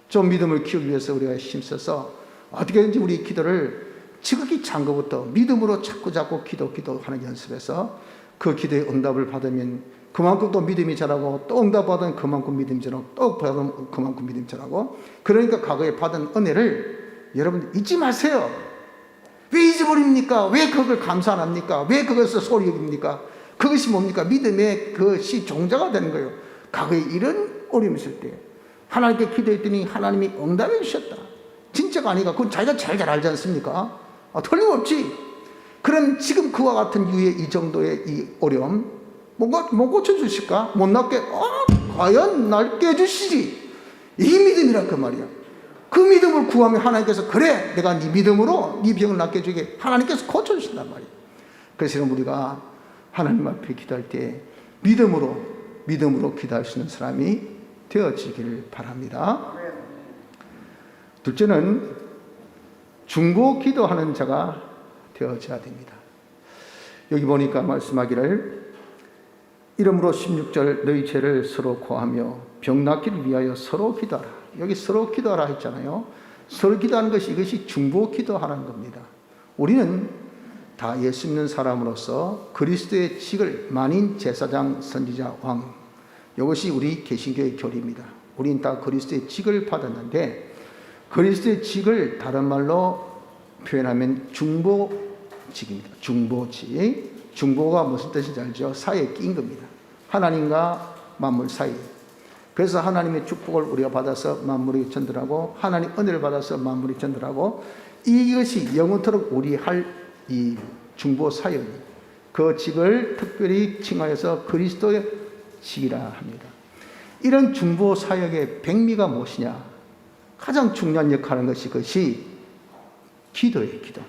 좀 믿음을 키우기 위해서 우리가 힘써서 어떻게든지 우리 기도를 지극히 작은 것부터 믿음으로 자꾸 기도하는 연습에서 그 기도의 응답을 받으면 그만큼 또 믿음이 자라고 또 응답 받으면 그만큼 믿음이 자라고 또 받으면 그만큼 믿음이 자라고 그러니까 과거에 받은 은혜를 여러분 잊지 마세요. 왜 잊어버립니까? 왜 그걸 감사 안 합니까? 왜 그것을 소리 여깁니까? 그것이 뭡니까? 믿음의 그것이 종자가 되는 거예요. 과거에 이런 어려움이 있을 때 하나님께 기도했더니 하나님이 응답해 주셨다. 진짜가 아니가 그건 자기가 제일 잘 알지 않습니까? 틀림없지. 그럼 지금 그와 같은 유의 이 정도의 이 어려움 못 고쳐주실까? 못 낫게 과연 낫게 해주시지. 이 믿음이란 그 말이야. 그 믿음을 구하면 하나님께서 그래 내가 네 믿음으로 네 병을 낫게 해주게 하나님께서 고쳐주신단 말이야. 그래서 우리가 하나님 앞에 기도할 때 믿음으로 기도할 수 있는 사람이 되어지기를 바랍니다. 둘째는 중보 기도하는 자가 되어져야 됩니다. 여기 보니까 말씀하기를 이러므로 16절 너희 죄를 서로 고하며 병 낫기를 위하여 서로 기도하라. 여기 서로 기도하라 했잖아요. 서로 기도하는 것이 이것이 중보 기도하는 겁니다. 우리는 다 예수 믿는 사람으로서 그리스도의 직을 만인 제사장 선지자 왕 이것이 우리 개신교의 교리입니다. 우리는 다 그리스도의 직을 받았는데 그리스도의 직을 다른 말로 표현하면 중보직입니다. 중보직. 중보가 무슨 뜻인지 알죠? 사이에 끼인 겁니다. 하나님과 만물 사이. 그래서 하나님의 축복을 우리가 받아서 만물이 전달하고 하나님 은혜를 받아서 만물이 전달하고 이것이 영원토록 우리 할 이 중보 사역 그 직을 특별히 칭하여서 그리스도의 직이라 합니다. 이런 중보 사역의 백미가 무엇이냐? 가장 중요한 역할을 하는 것이 그것이 기도예요, 기도.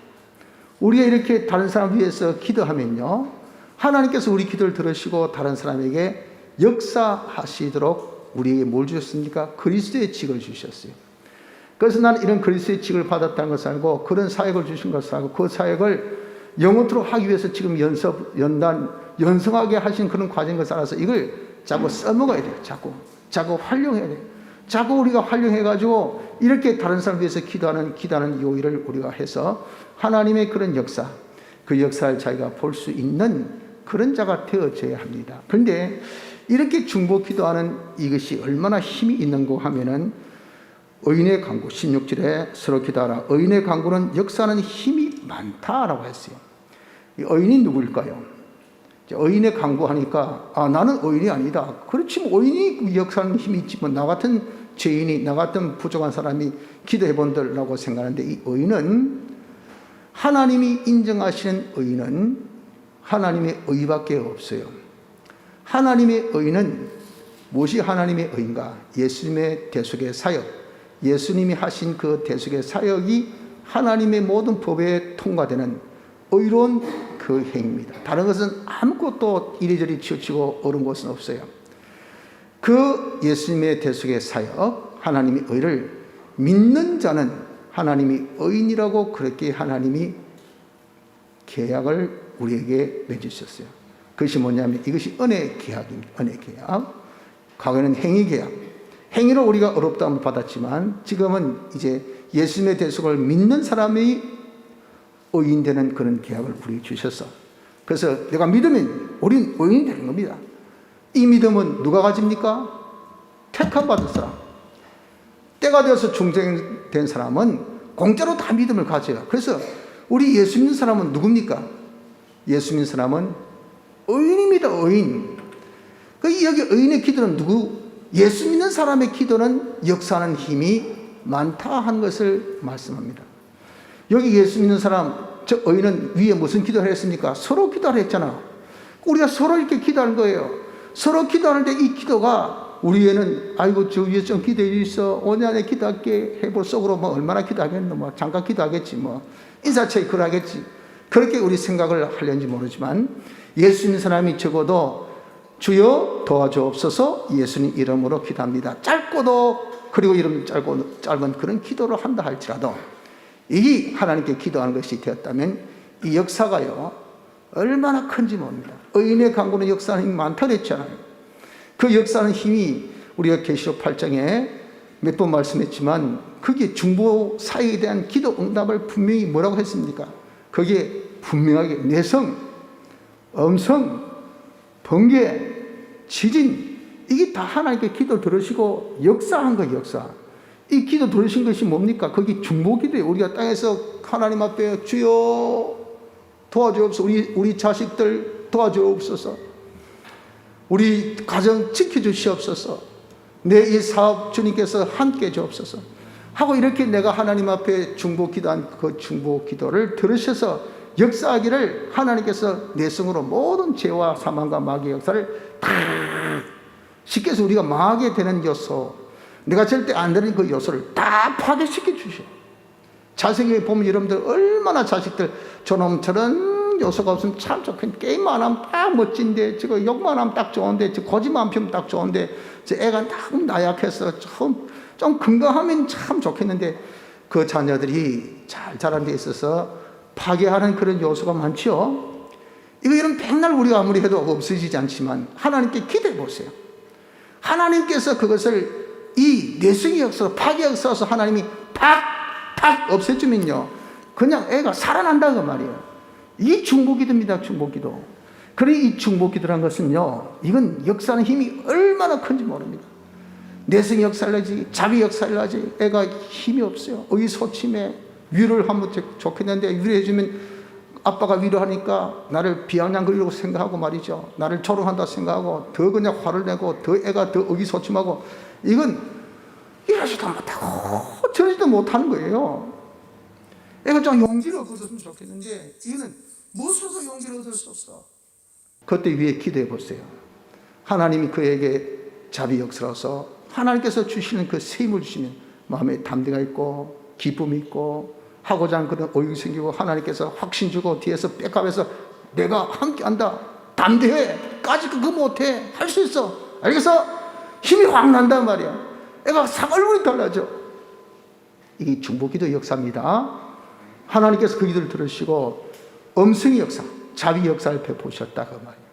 우리가 이렇게 다른 사람 위해서 기도하면요, 하나님께서 우리 기도를 들으시고 다른 사람에게 역사하시도록 우리에게 뭘 주셨습니까? 그리스도의 직을 주셨어요. 그래서 나는 이런 그리스도의 직을 받았다는 것을 알고 그런 사역을 주신 것을 알고 그 사역을 영원토록 하기 위해서 지금 연성하게 하신 그런 과정인 것을 알아서 이걸 자꾸 써먹어야 돼요. 자꾸 활용해야 돼요. 자꾸 우리가 활용해가지고 이렇게 다른 사람 위해서 기도하는 이 일을 우리가 해서 하나님의 그런 역사, 그 역사를 자기가 볼 수 있는 그런 자가 되어져야 합니다. 그런데 이렇게 중보 기도하는 이것이 얼마나 힘이 있는가 하면은 의인의 간구 16절에 서로 기도하라. 의인의 간구는 역사하는 힘이 많다라고 했어요. 이 의인이 누구일까요? 의인의 간구하니까 나는 의인이 아니다. 그렇지 뭐 의인이 역사하는 힘이 있지 뭐 나 같은 죄인이 나 같은 부족한 사람이 기도해 본들라고 생각하는데 이 의인은 하나님이 인정하시는 의인은 하나님의 의밖에 없어요. 하나님의 의인은 무엇이 하나님의 의인가? 예수님의 대속의 사역, 예수님이 하신 그 대속의 사역이 하나님의 모든 법에 통과되는 의로운 그 행위입니다. 다른 것은 아무것도 이리저리 치우치고 옳은 것은 없어요. 그 예수님의 대속의 사역, 하나님의 의를 믿는 자는 하나님이 의인이라고 그렇게 하나님이 계약을 우리에게 맺으셨어요. 그것이 뭐냐면 이것이 은혜 계약입니다. 은혜 계약. 과거에는 행위 계약. 행위로 우리가 어렵다함을 받았지만 지금은 이제 예수님의 대속을 믿는 사람이 의인되는 그런 계약을 우리에게 주셨어. 그래서 내가 믿으면 우린 의인이 되는 겁니다. 이 믿음은 누가 가집니까? 택함 받은 사람. 때가 되어서 중생된 사람은 공짜로 다 믿음을 가져요. 그래서 우리 예수 믿는 사람은 누굽니까? 예수 믿는 사람은 의인입니다. 의인. 여기 의인의 기도는 누구? 예수 믿는 사람의 기도는 역사하는 힘이 많다 하는 것을 말씀합니다. 여기 예수 믿는 사람, 저 의인은 위에 무슨 기도를 했습니까? 서로 기도를 했잖아. 우리가 서로 이렇게 기도하는 거예요. 서로 기도하는데 이 기도가 우리에는 아이고 저 위에 좀 기도해 있어. 오늘 안에 기도할게. 해볼 속으로 뭐 얼마나 기도하겠노. 뭐 잠깐 기도하겠지. 뭐 인사체에 그러겠지. 그렇게 우리 생각을 하려는지 모르지만 예수 믿는 사람이 적어도 주여 도와주옵소서 예수님 이름으로 기도합니다. 짧고도 그리고 이름 짧은 그런 기도를 한다 할지라도 이 하나님께 기도하는 것이 되었다면 이 역사가요 얼마나 큰지 모릅니다. 의인의 간구는 역사하는 힘이 많다 그랬잖아요. 그 역사하는 힘이 우리가 계시록 8장에 몇 번 말씀했지만 그게 중보 사역에 대한 기도 응답을 분명히 뭐라고 했습니까? 거기에 분명하게 내성, 음성, 번개, 지진 이게 다 하나님께 기도 들으시고 역사한 거예요. 역사. 이 기도 들으신 것이 뭡니까? 거기 중보기도예요. 우리가 땅에서 하나님 앞에 주여 도와주옵소서. 우리 자식들 도와주옵소서. 우리 가정 지켜주시옵소서. 내 이 사업 주님께서 함께 주옵소서. 하고 이렇게 내가 하나님 앞에 중보기도한 그 중보기도를 들으셔서 역사하기를 하나님께서 내성으로 모든 죄와 사망과 마귀의 역사를 다 쉽게 해서 우리가 망하게 되는 요소, 내가 절대 안 되는 그 요소를 다 파괴시켜 주셔. 자식에 보면 여러분들 얼마나 자식들 저놈처럼 요소가 없으면 참 좋겠는데 게임만 하면 딱 멋진데 저거 욕만 하면 딱 좋은데 저 고집만 피우면 딱 좋은데 저 애가 딱 나약해서 좀 건강하면 참 좋겠는데 그 자녀들이 잘 자란 데 있어서 파괴하는 그런 요소가 많죠. 이거 이런 백날 우리가 아무리 해도 없어지지 않지만 하나님께 기도해 보세요. 하나님께서 그것을 이 내성의 역사로 파괴 역사에서 하나님이 팍 없애주면요 그냥 애가 살아난다 그 말이에요. 이 중보기도입니다. 중보기도. 그래 이 중보기도란 것은요 이건 역사하는 힘이 얼마나 큰지 모릅니다. 내성이 역살나지 자비 역살나지 애가 힘이 없어요. 의소침에 위로를 하면 좋겠는데 위로해주면 아빠가 위로하니까 나를 비아냥거리려고 생각하고 말이죠. 나를 조롱한다 생각하고 더 그냥 화를 내고 더 애가 더 의기소침하고 이건 이러지도 못하고 저러지도 못하는 거예요. 애가 좀 용기를 얻었으면 좋겠는데 이거는 무엇으로 용기를 얻을 수 없어. 그때 위에 기도해 보세요. 하나님이 그에게 자비 역사로서 하나님께서 주시는 그 세임을 주시면 마음에 담대가 있고 기쁨이 있고 하고자 하는 그런 의욕이 생기고 하나님께서 확신 주고 뒤에서 백업해서 내가 함께한다, 담대해, 까짓 그거 못해, 할 수 있어, 알겠어? 힘이 확 난단 말이야. 애가 얼굴이 달라져. 이게 중보기도 역사입니다. 하나님께서 그 기도를 들으시고 음성의 역사, 자비 역사를 베푸셨다 그 말이야.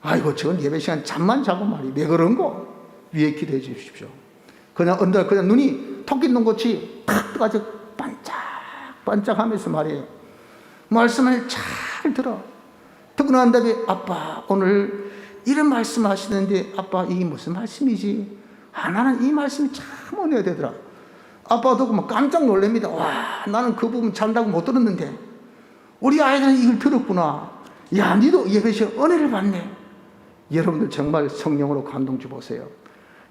아이고 저건 예배 시간 잠만 자고 말이야. 왜 그런 거? 위에 기도해 주십시오. 그냥 언덕 그냥 눈이 토끼 눈꽃이 탁 떠가지고 반짝반짝하면서 말이에요. 말씀을 잘 들어. 듣고 난 다음에 아빠 오늘 이런 말씀 하시는데 아빠 이게 무슨 말씀이지? 나는 이 말씀이 참 은혜가 되더라. 아빠도 막 깜짝 놀랍니다. 와, 나는 그 부분 잔다고 못 들었는데 우리 아이들은 이걸 들었구나. 야, 니도 예배시에 은혜를 받네. 여러분들 정말 성령으로 감동 주보세요.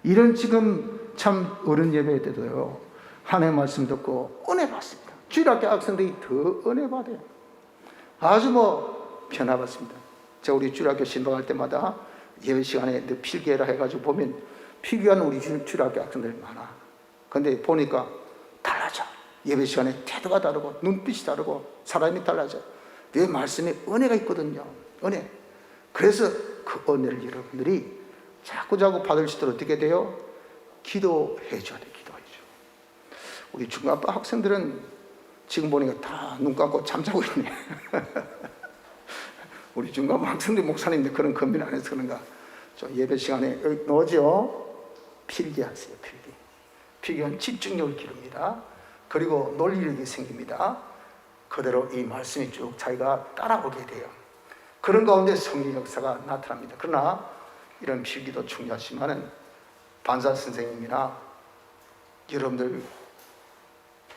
이런 지금 참 어른 예배 때도요, 하나님의 말씀 듣고 은혜 받습니다. 주일학교 학생들이 더 은혜 받아요. 아주 변화 받습니다. 제가 우리 주일학교 신방할 때마다 예배 시간에 필기해라 해가지고 보면 필기하는 우리 주일학교 학생들 많아. 근데 보니까 달라져. 예배 시간에 태도가 다르고 눈빛이 다르고 사람이 달라져. 내 말씀에 은혜가 있거든요. 은혜. 그래서 그 은혜를 여러분들이 자꾸자꾸 받을 수 있도록 어떻게 돼요? 기도해 줘야 돼. 기도해 줘. 우리 중간반 학생들은 지금 보니까 다 눈 감고 잠자고 있네. 우리 중간반 학생들 목사님들 그런 건비를 안 해서 그런가. 저 예배 시간에 여기 넣어줘. 필기하세요. 필기. 필기는 집중력을 기릅니다. 그리고 논리력이 생깁니다. 그대로 이 말씀이 쭉 자기가 따라오게 돼요. 그런 가운데 성령 역사가 나타납니다. 그러나 이런 필기도 중요하지만은 반사 선생님이나 여러분들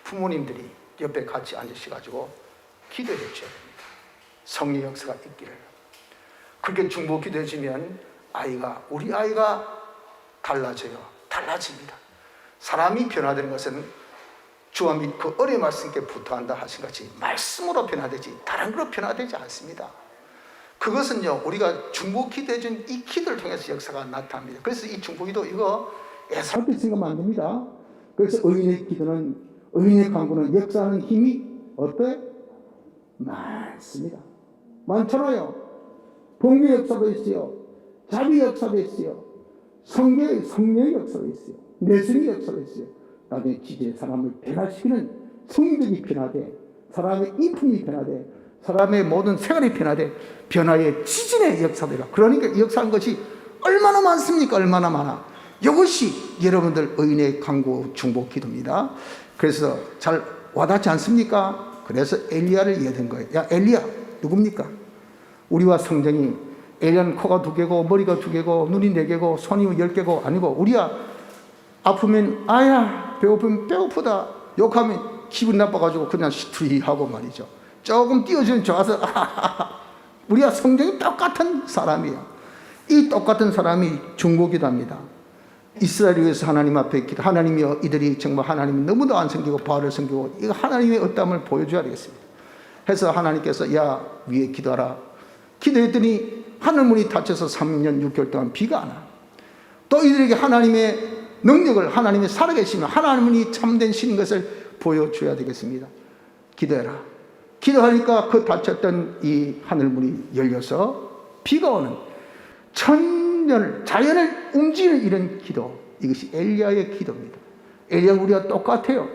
부모님들이 옆에 같이 앉으셔가지고 기도해 줘야 됩니다. 성령 역사가 있기를. 그렇게 중보 기도해 주면 우리 아이가 달라져요. 달라집니다. 사람이 변화되는 것은 주와 및 그 은혜 말씀께 부탁한다 하신 것이 말씀으로 변화되지 다른 걸로 변화되지 않습니다. 그것은요, 우리가 중보 기도해 준 이 기도를 통해서 역사가 나타납니다. 그래서 이 중보 기도 이거 애살게 생각하면 안 됩니다. 그래서 의인의 기도는, 의인의 간구는 역사하는 힘이 어때? 많습니다. 많잖아요. 복의 역사도 있어요. 자비 역사도 있어요. 성령의 역사도 있어요. 내성의 역사도 있어요. 나중에 지지의 사람을 변화시키는 성격이 변화돼, 사람의 이품이 변화돼, 사람의 모든 생활이 변화돼, 변화의 지진의 역사들이라. 그러니까 이 역사한 것이 얼마나 많습니까? 얼마나 많아. 이것이 여러분들 의인의 간구 중보 기도입니다. 그래서 잘 와닿지 않습니까? 그래서 엘리야를 예든 거예요. 야, 엘리야 누굽니까? 우리와 성정이 엘리야는 코가 2개고 머리가 2개고 눈이 4개고 손이 10개고 아니고, 우리야 아프면 아야, 배고프면 배고프다, 욕하면 기분 나빠가지고 그냥 시트리하고 말이죠. 조금 띄워주면 좋아서 우리가 성정이 똑같은 사람이에요. 이 똑같은 사람이 중보기도 합니다. 이스라엘을 위해서 하나님 앞에 기도, 하나님이여 이들이 정말 하나님이 너무도 안 섬기고 바알을 섬기고 이거 하나님의 어담을 보여줘야 되겠습니다. 해서 하나님께서 야 위에 기도하라. 기도했더니 하늘문이 닫혀서 3년 6개월 동안 비가 안 와. 또 이들에게 하나님의 능력을, 하나님의 살아계시면 하나님이 참된 신인 것을 보여줘야 되겠습니다. 기도해라. 기도하니까 그 닫혔던 이 하늘문이 열려서 비가 오는, 천년을, 자연을 움직이는 이런 기도, 이것이 엘리야의 기도입니다. 엘리야가 우리와 똑같아요.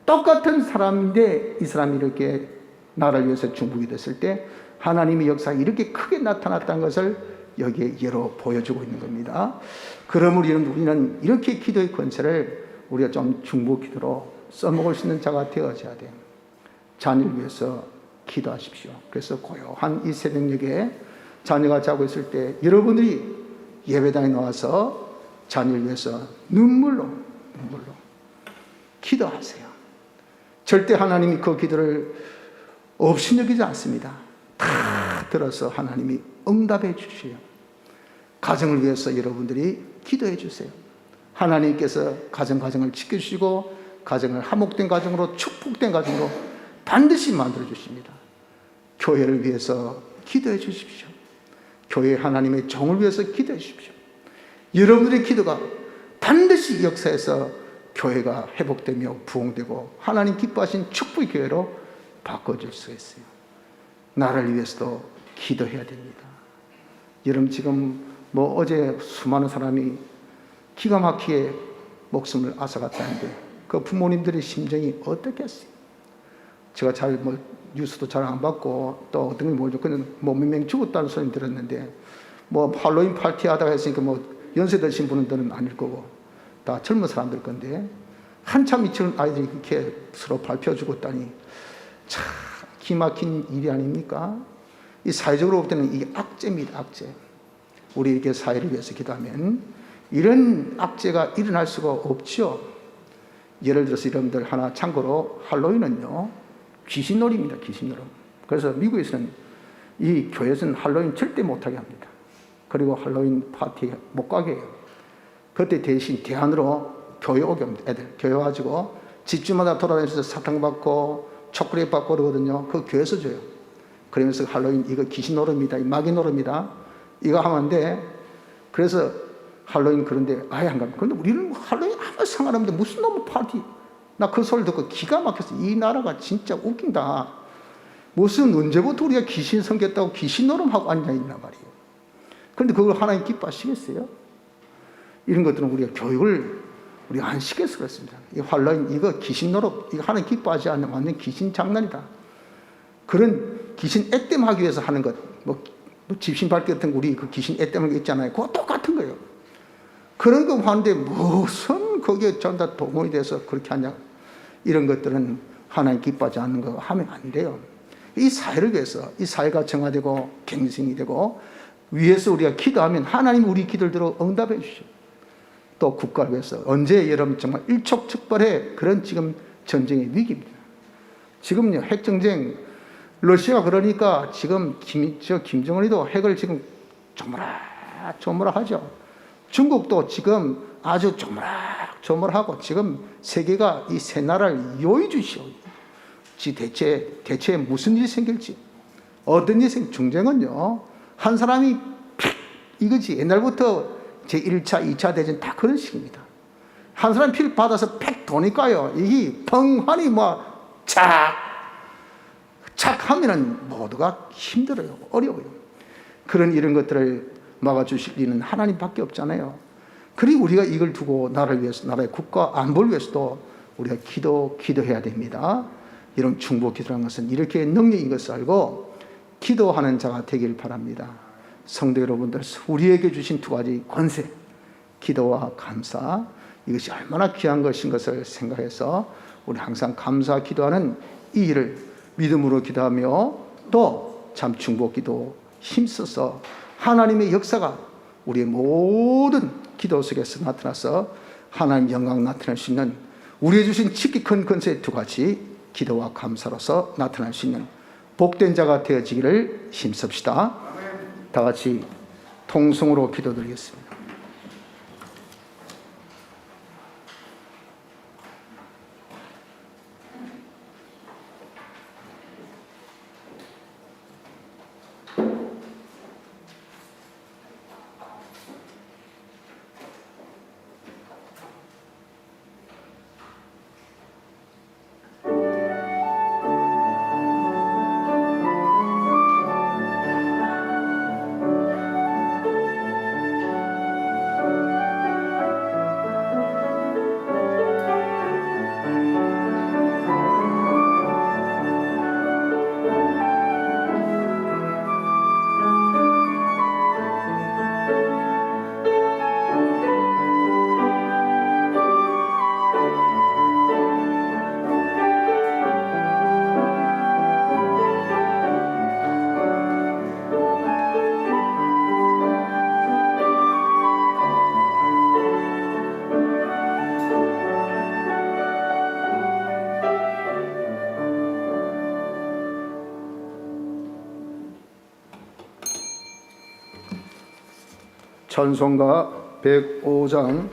똑같은 사람인데 이 사람이 이렇게 나라를 위해서 중보기 됐을 때 하나님의 역사가 이렇게 크게 나타났다는 것을 여기에 예로 보여주고 있는 겁니다. 그러므로 우리는 이렇게 기도의 권세를 우리가 좀 중보 기도로 써먹을 수 있는 자가 되어져야 돼요. 자녀를 위해서 기도하십시오. 그래서 고요한 이 새벽녘에 자녀가 자고 있을 때 여러분들이 예배당에 나와서 자녀를 위해서 눈물로 기도하세요. 절대 하나님이 그 기도를 없이 여기지 않습니다. 다 들어서 하나님이 응답해 주시요. 가정을 위해서 여러분들이 기도해 주세요. 하나님께서 가정을 지켜주시고 가정을 화목된 가정으로, 축복된 가정으로 반드시 만들어 주십니다. 교회를 위해서 기도해 주십시오. 교회 하나님의 종을 위해서 기도해 주십시오. 여러분들의 기도가 반드시 역사에서 교회가 회복되며 부흥되고 하나님 기뻐하신 축복의 교회로 바꿔줄 수가 있어요. 나를 위해서도 기도해야 됩니다. 여러분 지금 뭐 어제 수많은 사람이 기가 막히게 목숨을 앗아갔다는데 그 부모님들의 심정이 어떻겠어요? 제가 잘 뉴스도 잘 안 받고 또 어떤 게 뭐죠? 그냥 몇 명 죽었다는 소리 들었는데 뭐 할로윈 파티 하다가 했으니까 뭐 연세 드신 분들은 아닐 거고 다 젊은 사람들 건데 한참 이처럼 아이들이 이렇게 서로 밟혀 죽었다니 참 기막힌 일이 아닙니까? 이 사회적으로 볼 때는 이게 악재입니다. 악재. 우리 이렇게 사회를 위해서 기도하면 이런 악재가 일어날 수가 없죠. 예를 들어서 여러분들 하나 참고로 할로윈은요 귀신놀이입니다. 귀신놀이. 그래서 미국에서는 이 교회에서는 할로윈 절대 못하게 합니다. 그리고 할로윈 파티에 못 가게 해요. 그때 대신 대안으로 교회 오게 합니다. 애들 교회 와가지고 집주마다 돌아다니면서 사탕 받고 초콜릿 받고 그러거든요. 그 교회에서 줘요. 그러면서 할로윈 이거 귀신놀이입니다. 마귀 놀이입니다. 이거 하면 안 돼. 그래서 할로윈 그런데 아예 안 갑니다. 그런데 우리는 할로윈 아무 상관없는데 무슨 놈의 파티. 나 그 소리 듣고 기가 막혀서 이 나라가 진짜 웃긴다. 무슨 언제부터 우리가 귀신 섬겼다고 귀신 노름하고 앉아있나 말이에요. 그런데 그걸 하나님 기뻐하시겠어요? 이런 것들은 우리가 교육을 우리가 안 시켜서 그렇습니다. 이 할로윈 이거 귀신 노름 이거 하나님 기뻐하지 않는 완전 귀신 장난이다. 그런 귀신 액땜하기 위해서 하는 것, 뭐 집신 밝기 같은 거 우리 그 귀신 액땜하는 거 있잖아요. 그거 똑같은 거예요. 그런 거 하는데 무슨 거기에 전부 동원이 돼서 그렇게 하냐. 이런 것들은 하나님 기뻐하지 않는 거 하면 안 돼요. 이 사회를 위해서 이 사회가 정화되고 경쟁이 되고 위해서 우리가 기도하면 하나님 우리 기도를 들어 응답해 주시죠. 또 국가를 위해서 언제 여러분 정말 일촉즉발의 그런 지금 전쟁의 위기입니다. 지금요 핵전쟁 러시아가 그러니까 지금 김정은이도 핵을 지금 조물아 하죠. 중국도 지금 아주 조물하고 지금 세계가 이 세 나라를 요해 주시오. 대체 무슨 일이 생길지 어떤 일이 중쟁은요 한 사람이 이거지. 옛날부터 제1차 2차 대전 다 그런 식입니다. 한 사람 피를 받아서 팩 도니까요 이게 펑하니 착 하면은 모두가 힘들어요. 어려워요. 이런 것들을 막아주실 리는 하나님밖에 없잖아요. 그리고 우리가 이걸 두고 나라를 위해서, 나라의 국가 안보를 위해서도 우리가 기도해야 됩니다. 이런 중보 기도라는 것은 이렇게 능력인 것을 알고 기도하는 자가 되길 바랍니다. 성도 여러분들, 우리에게 주신 두 가지 권세, 기도와 감사, 이것이 얼마나 귀한 것인 것을 생각해서 우리 항상 감사 기도하는 이 일을 믿음으로 기도하며 또 참 중보 기도 힘써서 하나님의 역사가 우리의 모든 기도 속에서 나타나서 하나님 영광 나타낼 수 있는 우리의 주신 지극히 큰 권세 두 가지 기도와 감사로서 나타날 수 있는 복된 자가 되어지기를 힘씁시다. 다 같이 통성으로 기도드리겠습니다. 찬송가 105장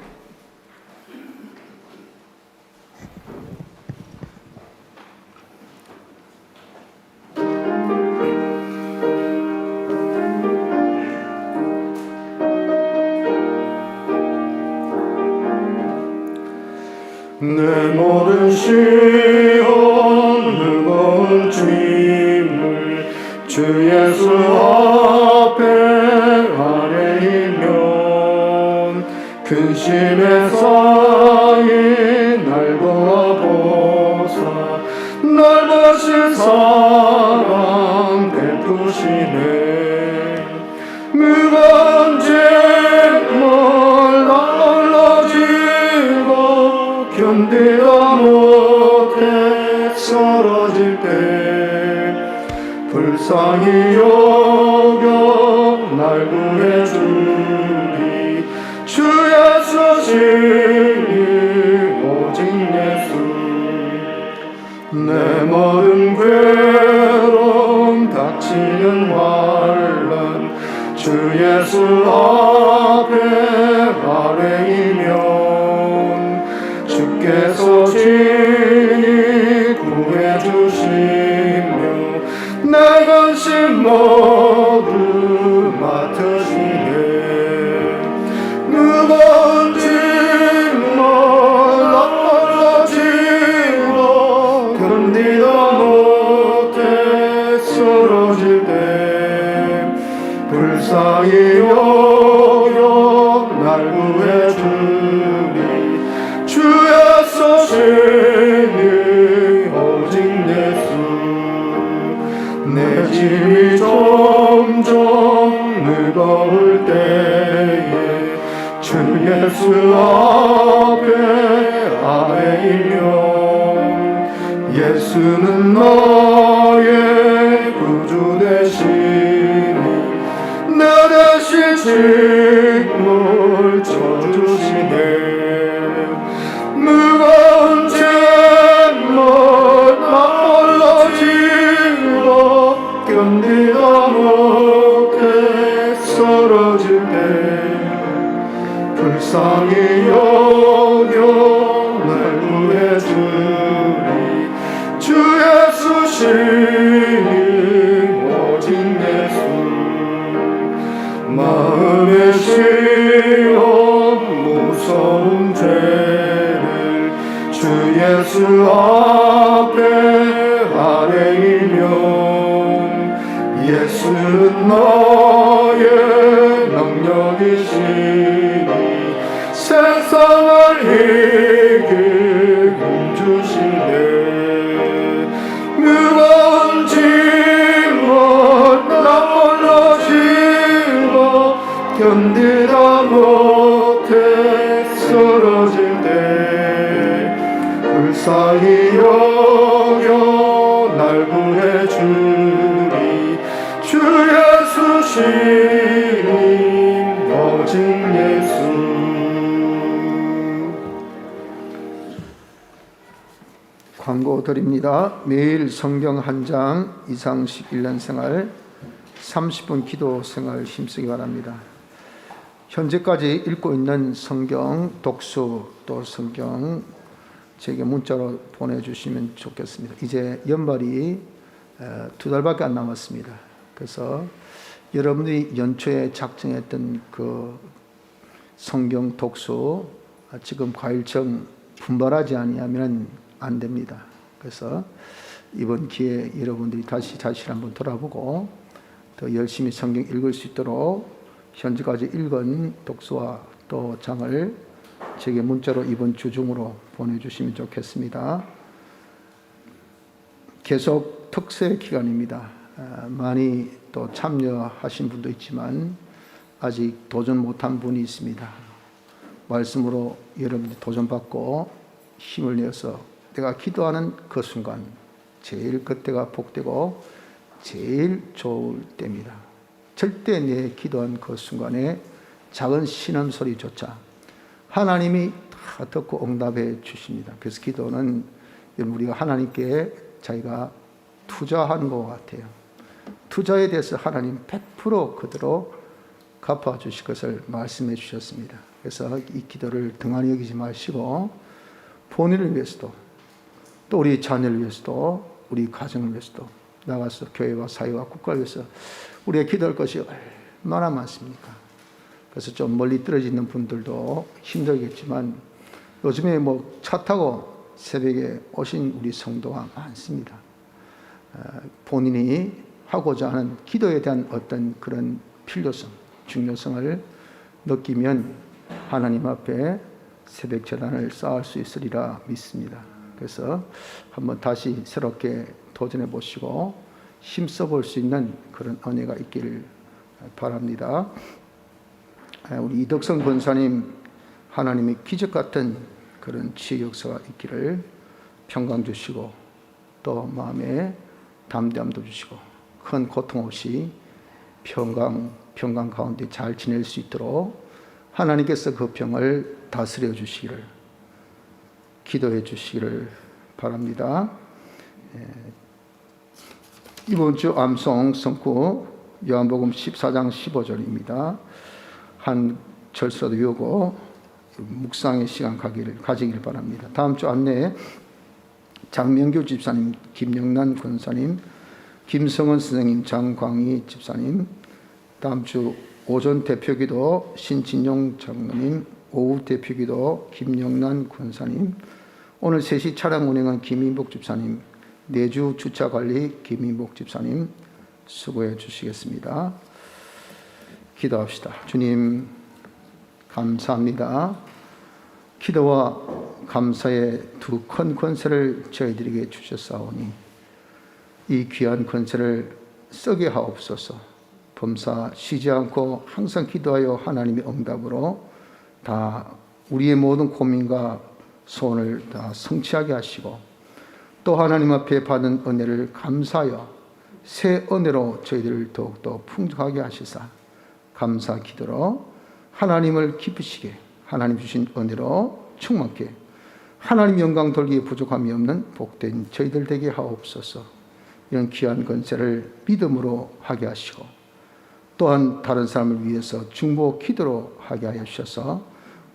내 모든 시험 무거운 짐을 주 예수 앞에 아뢰이면 근심에 쌓인 날 도와보사 넓으신 사랑 베푸시네. 무거운 짐을 널어지고 견디다 못해 쓰러질 때 불쌍히 여겨 날 구해주리. 주 예수 신이 오직 예수. 내 모든 괴로움 닥치는 환난 주 예수 앞에 아뢰이면 주께서 친히 구해주시며 내 근심 모두 맡으시네. 무거운 짐을 널어지고 견디다 못해 쓰러질 때 불쌍히 여겨 날 구해주리. 주 예수 신이 오직 예수. 내 짐이 점점 무거울 때에 주 예수 앞에 아뢰이면 예수는 나의 구주 되시니 내 대신 짐을 져주시네. 무거운 짐을 널어지고 견디다 못해 쓰러질 때 불쌍히 여겨 날 구해주리. 주 예수 신이 오직 예수. 마음의 시험 무서운 죄를 주 예수 앞에 아뢰이면 예수는 나의 능력이시니 세상을 이길 힘 주시네. 무거운 짐을 널어지고 견디다 못해 쓰러질 때 불쌍히 여겨 날 구해주리. 주 예수 신이 오직 예수. 광고 드립니다. 매일 성경 한 장 이상씩 1년 생활 30분 기도 생활 힘쓰기 바랍니다. 현재까지 읽고 있는 성경 독수 또 성경 제게 문자로 보내주시면 좋겠습니다. 이제 연말이 2달밖에 안 남았습니다. 그래서 여러분들이 연초에 작정했던 그 성경 독수 지금 과일청 분발하지 아니하면 안 됩니다. 그래서 이번 기회에 여러분들이 다시 자신을 한번 돌아보고 더 열심히 성경 읽을 수 있도록 현재까지 읽은 독서와 또 장을 제게 문자로 이번 주 중으로 보내주시면 좋겠습니다. 계속 특세 기간입니다. 많이 또 참여하신 분도 있지만 아직 도전 못한 분이 있습니다. 말씀으로 여러분들이 도전받고 힘을 내어서 내가 기도하는 그 순간 제일 그때가 복되고 제일 좋을 때입니다. 절대 내 기도한 그 순간에 작은 신음소리조차 하나님이 다 듣고 응답해 주십니다. 그래서 기도는 우리가 하나님께 자기가 투자하는 것 같아요. 투자에 대해서 하나님 100% 그대로 갚아주실 것을 말씀해 주셨습니다. 그래서 이 기도를 등한히 여기지 마시고 본인을 위해서도 또 우리 자녀를 위해서도 우리 가정을 위해서도 나가서 교회와 사회와 국가를 위해서 우리가 기도할 것이 얼마나 많습니까? 그래서 좀 멀리 떨어져 있는 분들도 힘들겠지만 요즘에 뭐 차 타고 새벽에 오신 우리 성도가 많습니다. 본인이 하고자 하는 기도에 대한 어떤 그런 필요성, 중요성을 느끼면 하나님 앞에 새벽 제단을 쌓을 수 있으리라 믿습니다. 그래서 한번 다시 새롭게 도전해 보시고 힘써 볼 수 있는 그런 은혜가 있기를 바랍니다. 우리 이덕성 권사님, 하나님의 기적 같은 그런 치유 역사가 있기를 평강 주시고 또 마음에 담대함도 주시고 큰 고통 없이 평강 가운데 잘 지낼 수 있도록 하나님께서 그 병을 다스려 주시기를 기도해 주시기를 바랍니다. 이번 주 암송 성구 요한복음 14장 15절입니다. 한 절서도 외우고 묵상의 시간 가지기를 바랍니다. 다음 주 안내에 장명규 집사님, 김영란 권사님, 김성은 선생님, 장광희 집사님, 다음 주 오전 대표기도 신진용 장로님, 오후 대표기도 김영란 권사님, 오늘 3시 차량 운행한 김인복 집사님, 내주 주차관리 김인복 집사님 수고해 주시겠습니다. 기도합시다. 주님 감사합니다. 기도와 감사의 두 큰 권세를 저희들에게 주셨사오니 이 귀한 권세를 쓰게 하옵소서. 범사 쉬지 않고 항상 기도하여 하나님의 응답으로 다 우리의 모든 고민과 소원을 다 성취하게 하시고 또 하나님 앞에 받은 은혜를 감사하여 새 은혜로 저희들을 더욱더 풍성하게 하시사 감사 기도로 하나님을 기쁘시게 하나님 주신 은혜로 충만케 하나님 영광 돌기에 부족함이 없는 복된 저희들 되게 하옵소서. 이런 귀한 권세를 믿음으로 하게 하시고 또한 다른 사람을 위해서 중보 기도로 하게 하여 주셔서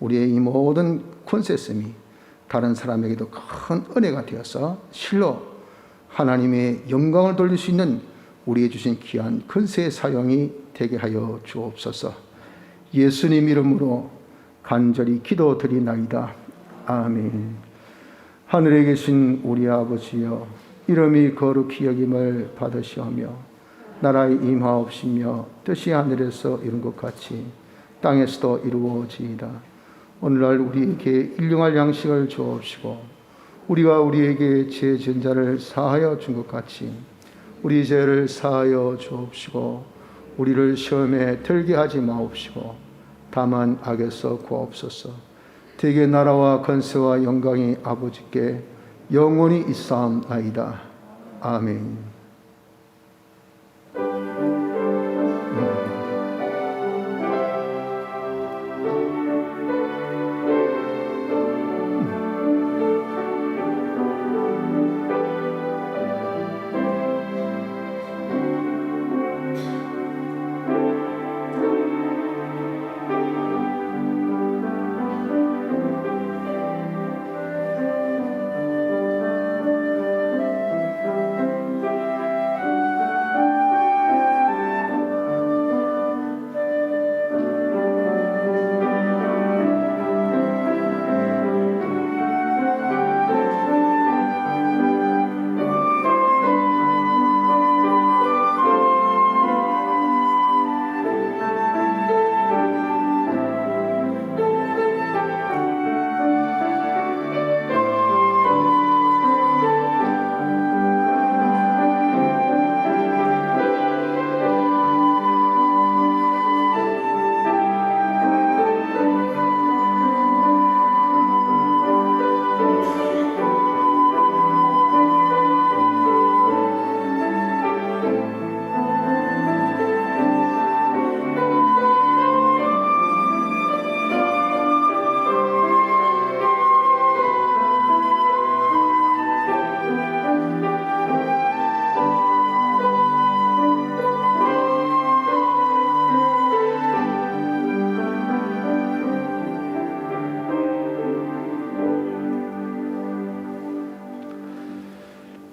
우리의 이 모든 권세씀이 다른 사람에게도 큰 은혜가 되어서 실로 하나님의 영광을 돌릴 수 있는 우리에게 주신 귀한 권세의 사용이 되게 하여 주옵소서. 예수님 이름으로 간절히 기도드리나이다. 아멘. 하늘에 계신 우리 아버지여, 이름이 거룩히 여김을 받으시오며 나라의 임하옵시며 뜻이 하늘에서 이룬 것 같이 땅에서도 이루어지이다. 오늘날 우리에게 일용할 양식을 주옵시고 우리가 우리에게 죄 지은 자를 사하여 준 것 같이 우리 죄를 사하여 주옵시고 우리를 시험에 들게 하지 마옵시고 다만 악에서 구하옵소서. 대개 나라와 권세와 영광이 아버지께 영원히 있사옵나이다. 아멘.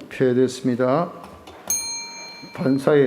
폐회됐습니다. 반사의